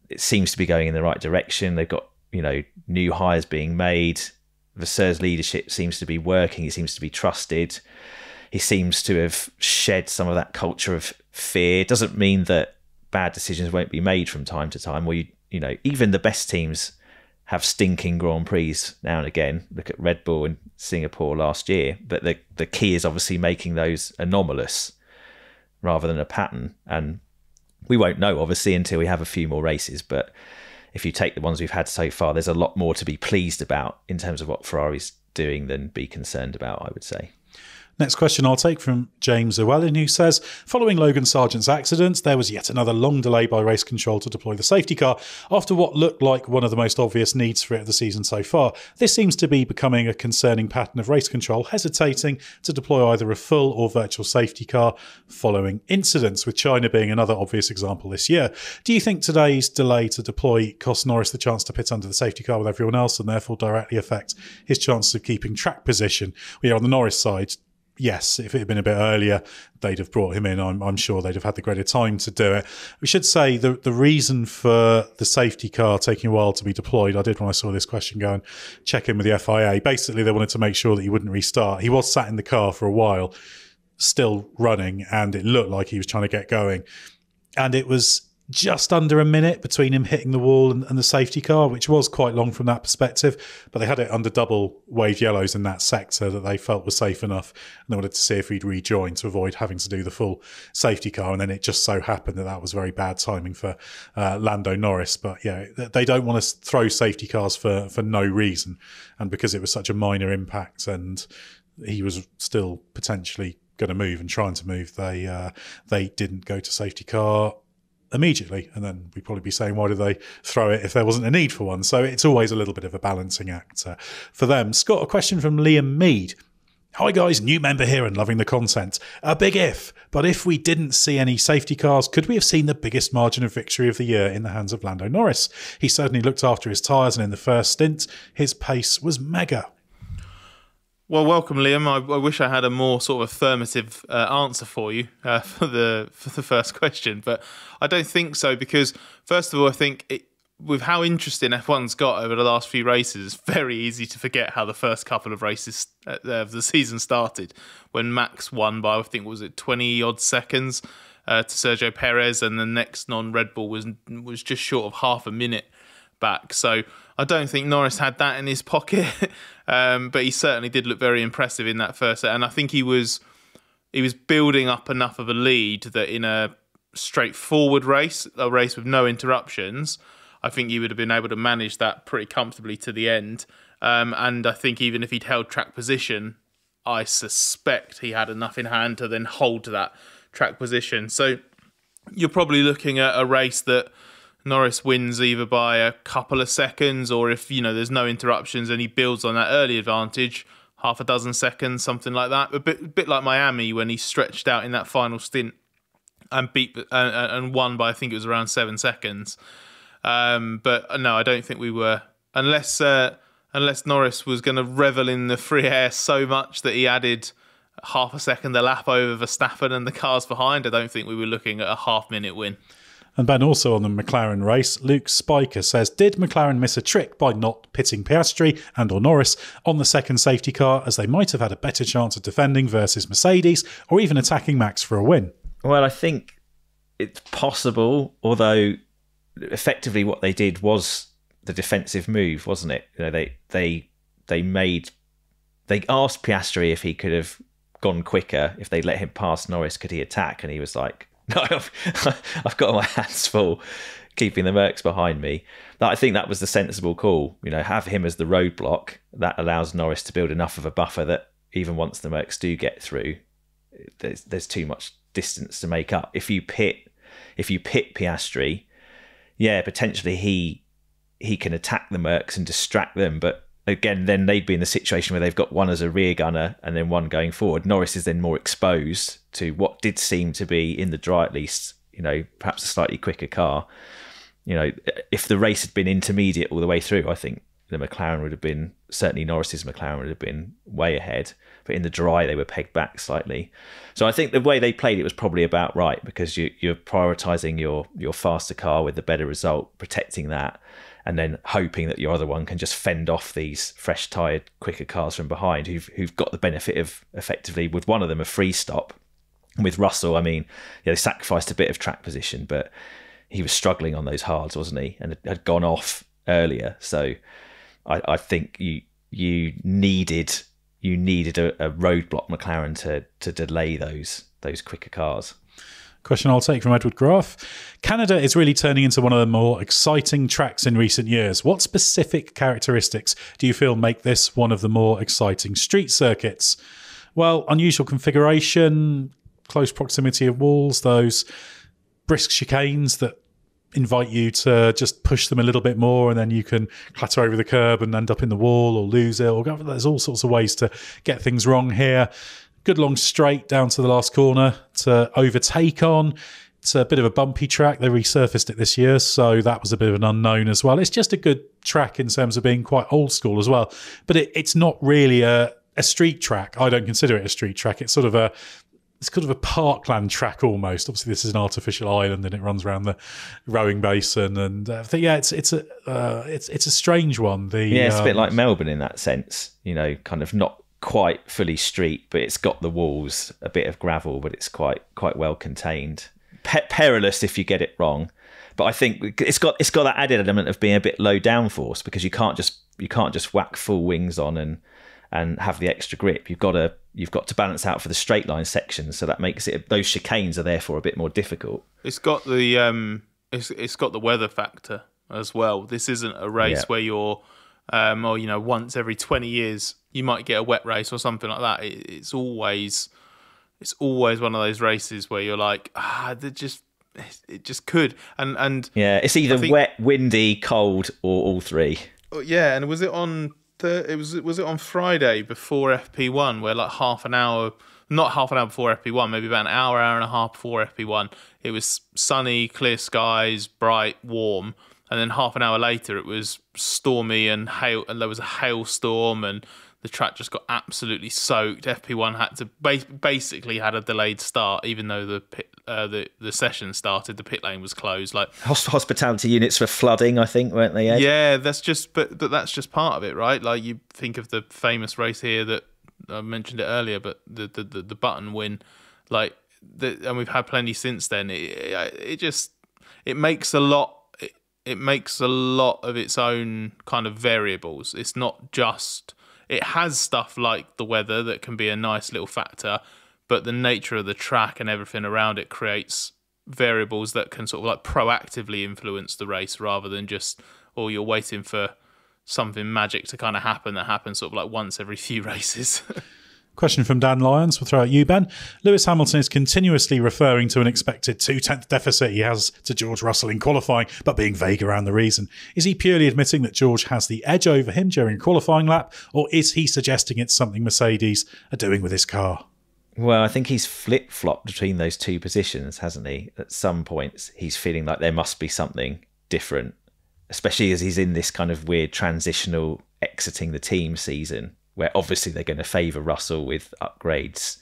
It seems to be going in the right direction. They've got, you know, new hires being made. Vasseurs' leadership seems to be working. He seems to be trusted. He seems to have shed some of that culture of fear. It doesn't mean that bad decisions won't be made from time to time. Where you know, even the best teams have stinking Grand Prix now and again. Look at Red Bull and Singapore last year. But the key is obviously making those anomalous rather than a pattern. And We won't know, obviously, until we have a few more races. But if you take the ones we've had so far, there's a lot more to be pleased about in terms of what Ferrari's doing than be concerned about, I would say. Next question I'll take from James Llewellyn, who says, following Logan Sargent's accident, there was yet another long delay by race control to deploy the safety car after what looked like one of the most obvious needs for it of the season so far. This seems to be becoming a concerning pattern of race control, hesitating to deploy either a full or virtual safety car following incidents, with China being another obvious example this year. Do you think today's delay to deploy cost Norris the chance to pit under the safety car with everyone else and therefore directly affect his chances of keeping track position? We are on the Norris side. Yes, if it had been a bit earlier, they'd have brought him in. I'm sure they'd have had the greater time to do it. We should say the reason for the safety car taking a while to be deployed, I did when I saw this question go and check in with the FIA. Basically, they wanted to make sure that he wouldn't restart. He was sat in the car for a while, still running, and it looked like he was trying to get going. And it was just under a minute between him hitting the wall and the safety car, which was quite long from that perspective, but they had it under double wave yellows in that sector that they felt was safe enough, and they wanted to see if he'd rejoin to avoid having to do the full safety car. And then it just so happened that was very bad timing for Lando Norris. But yeah, they don't want to throw safety cars for no reason, and because it was such a minor impact and he was still potentially going to move and trying to move, they didn't go to safety car immediately. And then we'd probably be saying, why did they throw it if there wasn't a need for one? So it's always a little bit of a balancing act for them. Scott, a question from Liam Mead. Hi guys, new member here and loving the content. A big if, but if we didn't see any safety cars, could we have seen the biggest margin of victory of the year in the hands of Lando Norris? He certainly looked after his tyres, and in the first stint, his pace was mega. Well, welcome, Liam. I wish I had a more sort of affirmative answer for you for the first question, but I don't think so, because first of all, I think with how interesting F1's got over the last few races, it's very easy to forget how the first couple of races of the season started, when Max won by, I think, was it 20 odd seconds to Sergio Perez, and the next non-Red Bull was just short of half a minute back. So I don't think Norris had that in his pocket, but he certainly did look very impressive in that first set. And I think he was building up enough of a lead that in a straightforward race, a race with no interruptions, I think he would have been able to manage that pretty comfortably to the end. And I think even if he'd held track position, I suspect he had enough in hand to then hold that track position. So you're probably looking at a race that Norris wins either by a couple of seconds, or if there's no interruptions and he builds on that early advantage, half a dozen seconds, something like that. A bit like Miami when he stretched out in that final stint and beat and won by, I think it was around 7 seconds. But no, I don't think we were, unless Norris was going to revel in the free air so much that he added half a second a lap over Verstappen and the cars behind. I don't think we were looking at a half-minute win. And Ben, also on the McLaren race, Luke Spiker says, did McLaren miss a trick by not pitting Piastri and or Norris on the second safety car, as they might have had a better chance of defending versus Mercedes or even attacking Max for a win? Well, I think it's possible, although effectively what they did was the defensive move, wasn't it? They asked Piastri if he could have gone quicker, if they let him pass Norris, could he attack? And he was like, no, I've got my hands full keeping the Mercs behind me. I think that was the sensible call. Have him as the roadblock. That allows Norris to build enough of a buffer that even once the Mercs do get through, there's too much distance to make up. If you pit Piastri, yeah, potentially he can attack the Mercs and distract them, but again, then they'd be in the situation where they've got one as a rear gunner and then one going forward. Norris is then more exposed to what did seem to be, in the dry at least, perhaps a slightly quicker car. If the race had been intermediate all the way through, I think the McLaren would have been, certainly Norris's McLaren would have been way ahead. But in the dry, they were pegged back slightly. So I think the way they played it was probably about right, because you're prioritising your faster car with the better result, protecting that, and then hoping that your other one can just fend off these fresh tired, quicker cars from behind who've got the benefit of, effectively, with one of them, a free stop. And with Russell, they sacrificed a bit of track position, but he was struggling on those hards, wasn't he? And had gone off earlier. So I think you needed a roadblock McLaren to delay those quicker cars. Question I'll take from Edward Graff. Canada is really turning into one of the more exciting tracks in recent years. What specific characteristics do you feel make this one of the more exciting street circuits? Well, unusual configuration, close proximity of walls, those brisk chicanes that invite you to just push them a little bit more, and then you can clatter over the curb and end up in the wall or lose it. Or there's all sorts of ways to get things wrong here. Good long straight down to the last corner to overtake on. It's a bit of a bumpy track. They resurfaced it this year, so that was a bit of an unknown as well. It's just a good track in terms of being quite old school as well. But it's not really a street track. I don't consider it a street track. It's sort of a parkland track almost. Obviously, this is an artificial island and it runs around the rowing basin. And I think, it's a strange one. It's a bit like Melbourne in that sense. Kind of not quite fully street, but it's got the walls, a bit of gravel, but it's quite well contained. Perilous if you get it wrong, but I think it's got that added element of being a bit low downforce, because you can't just whack full wings on and have the extra grip. You've got to balance out for the straight line sections, so that makes it, those chicanes are therefore a bit more difficult. It's got the it's got the weather factor as well. This isn't a race where you're once every 20 years you might get a wet race or something like that. It's always one of those races where you're like, it just could. And it's either wet, windy, cold, or all three. Yeah, and was it on was it on Friday before FP1 where like not half an hour before FP1, maybe about an hour and a half before FP1, it was sunny, clear skies, bright, warm, and then half an hour later it was stormy and hail, and there was a hailstorm, and the track just got absolutely soaked. FP1 had to basically had a delayed start, even though the session started. The pit lane was closed. Like hospitality units were flooding, I think, weren't they, Ed? Yeah, that's just that's just part of it, right? Like you think of the famous race here that I mentioned it earlier, but the Button win, and we've had plenty since then. It makes a lot. It makes a lot of its own kind of variables. It's not just. It has stuff like the weather that can be a nice little factor, but the nature of the track and everything around it creates variables that can sort of like proactively influence the race, rather than just, you're waiting for something magic to kind of happen that happens sort of like once every few races. Question from Dan Lyons. We'll throw at you, Ben. Lewis Hamilton is continuously referring to an expected 2/10 deficit he has to George Russell in qualifying, but being vague around the reason. Is he purely admitting that George has the edge over him during a qualifying lap, or is he suggesting it's something Mercedes are doing with his car? Well, I think he's flip-flopped between those two positions, hasn't he? At some points, he's feeling like there must be something different, especially as he's in this kind of weird transitional exiting the team season, where obviously they're going to favour Russell with upgrades,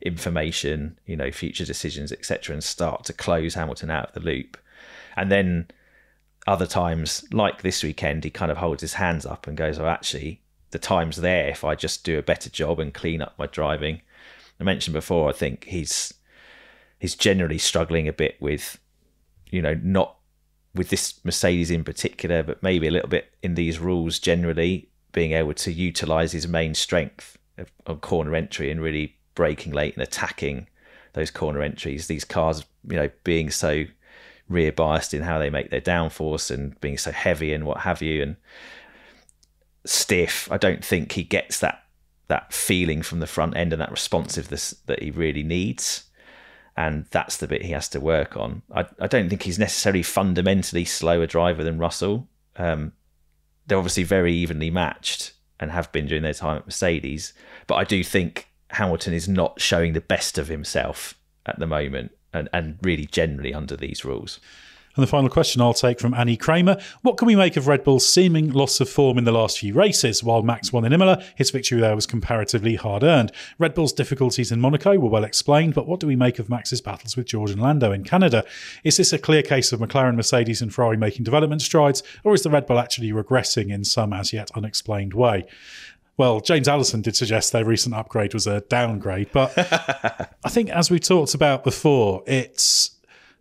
information, future decisions, etc., and start to close Hamilton out of the loop. And then other times, like this weekend, he kind of holds his hands up and goes, actually, the time's there if I just do a better job and clean up my driving. I mentioned before, I think he's generally struggling a bit with, not with this Mercedes in particular, but maybe a little bit in these rules generally, being able to utilise his main strength on corner entry and really braking late and attacking those corner entries. These cars, being so rear biased in how they make their downforce and being so heavy and what have you, and stiff. I don't think he gets that feeling from the front end and that responsiveness that he really needs. And that's the bit he has to work on. I don't think he's necessarily fundamentally slower driver than Russell. They're obviously very evenly matched and have been during their time at Mercedes. But I do think Hamilton is not showing the best of himself at the moment, and really generally under these rules. And the final question I'll take from Annie Kramer. What can we make of Red Bull's seeming loss of form in the last few races? While Max won in Imola, his victory there was comparatively hard-earned. Red Bull's difficulties in Monaco were well explained, but what do we make of Max's battles with George and Lando in Canada? Is this a clear case of McLaren, Mercedes and Ferrari making development strides, or is the Red Bull actually regressing in some as yet unexplained way? Well, James Allison did suggest their recent upgrade was a downgrade, but I think as we talked about before, it's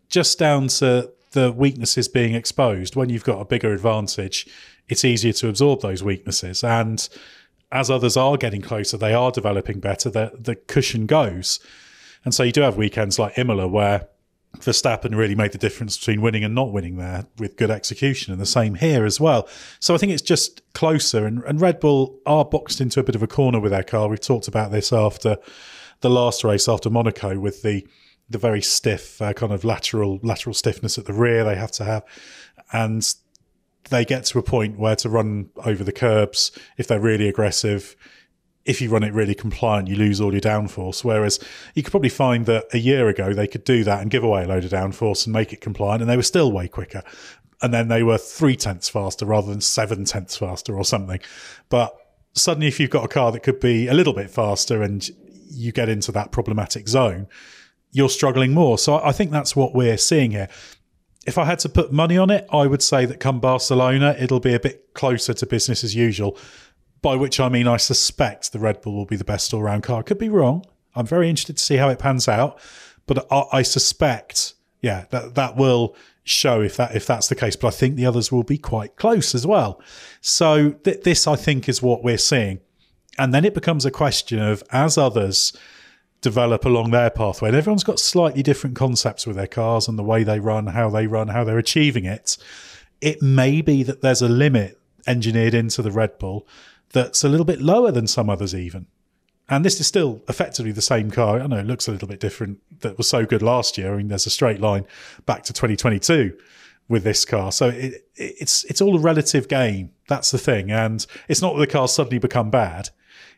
just down to the weaknesses being exposed. When you've got a bigger advantage, it's easier to absorb those weaknesses. And as others are getting closer, they are developing better, the cushion goes. And so you do have weekends like Imola where Verstappen really made the difference between winning and not winning there with good execution, and the same here as well. So I think it's just closer, and Red Bull are boxed into a bit of a corner with their car. We've talked about this after the last race, after Monaco, with the very stiff kind of lateral stiffness at the rear they have to have, and they get to a point where to run over the curbs, if they're really aggressive, if you run it really compliant, you lose all your downforce. Whereas you could probably find that a year ago they could do that and give away a load of downforce and make it compliant, and they were still way quicker. And then they were 0.3 faster rather than 0.7 faster or something. But suddenly, if you've got a car that could be a little bit faster and you get into that problematic zone, you're struggling more. So I think that's what we're seeing here. If I had to put money on it, I would say that come Barcelona, it'll be a bit closer to business as usual. By which I mean, I suspect the Red Bull will be the best all-round car. I could be wrong. I'm very interested to see how it pans out. But I suspect, that will show if that's the case. But I think the others will be quite close as well. So this, I think, is what we're seeing. And then it becomes a question of, as others develop along their pathway, and everyone's got slightly different concepts with their cars and the way they run, how they're achieving it, it may be that there's a limit engineered into the Red Bull that's a little bit lower than some others even. And this is still effectively the same car. I know it looks a little bit different, that was so good last year. I mean, there's a straight line back to 2022 with this car. So it's all a relative game. That's the thing. And it's not that the cars suddenly become bad.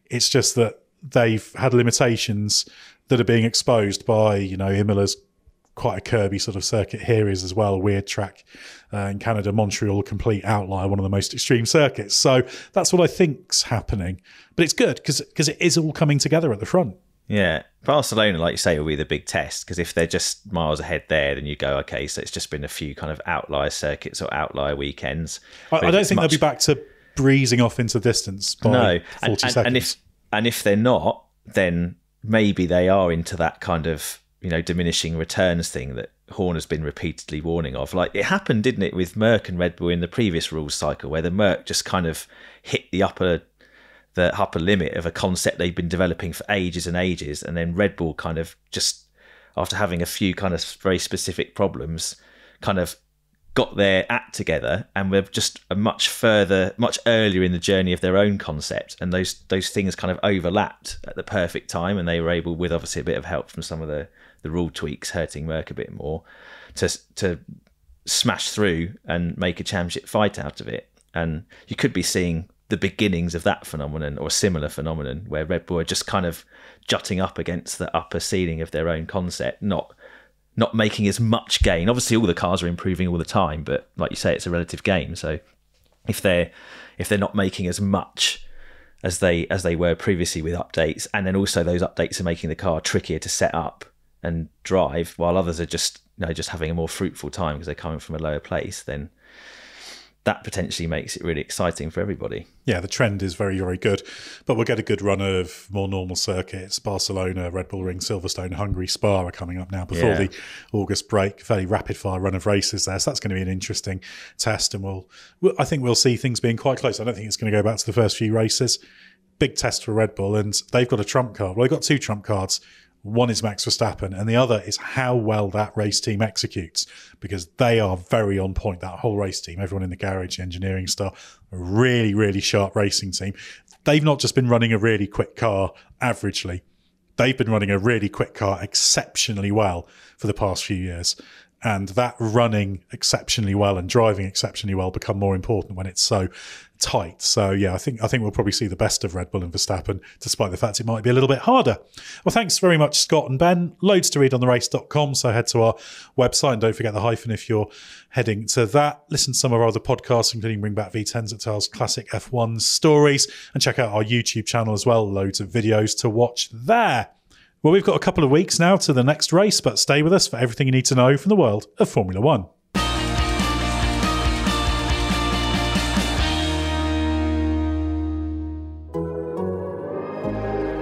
It's just that they've had limitations that are being exposed by, Imola's quite a curvy sort of circuit. Here is as well, a weird track in Canada, Montreal, complete outlier, one of the most extreme circuits. So that's what I think's happening. But it's good because it is all coming together at the front. Yeah. Barcelona, like you say, will be the big test, because if they're just miles ahead there, then you go, okay, so it's just been a few kind of outlier circuits or outlier weekends. I don't think they'll be back to breezing off into distance by 40 seconds. And if they're not, then maybe they are into that kind of, diminishing returns thing that Horn has been repeatedly warning of. Like, it happened, didn't it, with Merck and Red Bull in the previous rules cycle, where the Merck just kind of hit the upper limit of a concept they've been developing for ages and ages, and then Red Bull kind of just, after having a few kind of very specific problems, kind of got their act together and were just much earlier in the journey of their own concept, and those things kind of overlapped at the perfect time, and they were able, with obviously a bit of help from some of the rule tweaks hurting Merck a bit more, to smash through and make a championship fight out of it. And you could be seeing the beginnings of that phenomenon, or a similar phenomenon, where Red Bull are just kind of jutting up against the upper ceiling of their own concept, not making as much gain. Obviously, all the cars are improving all the time, but like you say, it's a relative game. So if they're not making as much as they were previously with updates, and then also those updates are making the car trickier to set up and drive, while others are just having a more fruitful time because they're coming from a lower place, then that potentially makes it really exciting for everybody. Yeah, the trend is very, very good. But we'll get a good run of more normal circuits. Barcelona, Red Bull Ring, Silverstone, Hungary, Spa are coming up now before the August break. Fairly rapid-fire run of races there. So that's going to be an interesting test. And I think we'll see things being quite close. I don't think it's going to go back to the first few races. Big test for Red Bull. And they've got a trump card. Well, they've got two trump cards. One is Max Verstappen, and the other is how well that race team executes, because they are very on point. That whole race team, everyone in the garage, engineering staff, a really, really sharp racing team. They've not just been running a really quick car averagely. They've been running a really quick car exceptionally well for the past few years. And that running exceptionally well and driving exceptionally well become more important when it's so tight. So yeah, I think we'll probably see the best of Red Bull and Verstappen, despite the fact it might be a little bit harder. Well, thanks very much, Scott and Ben. Loads to read on therace.com, so head to our website and don't forget the hyphen if you're heading to that. Listen to some of our other podcasts, including Bring Back V10s that tells classic F1 stories, and check out our YouTube channel as well. Loads of videos to watch there. Well, we've got a couple of weeks now to the next race, but stay with us for everything you need to know from the world of Formula One.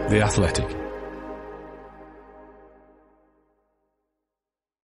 The Athletic.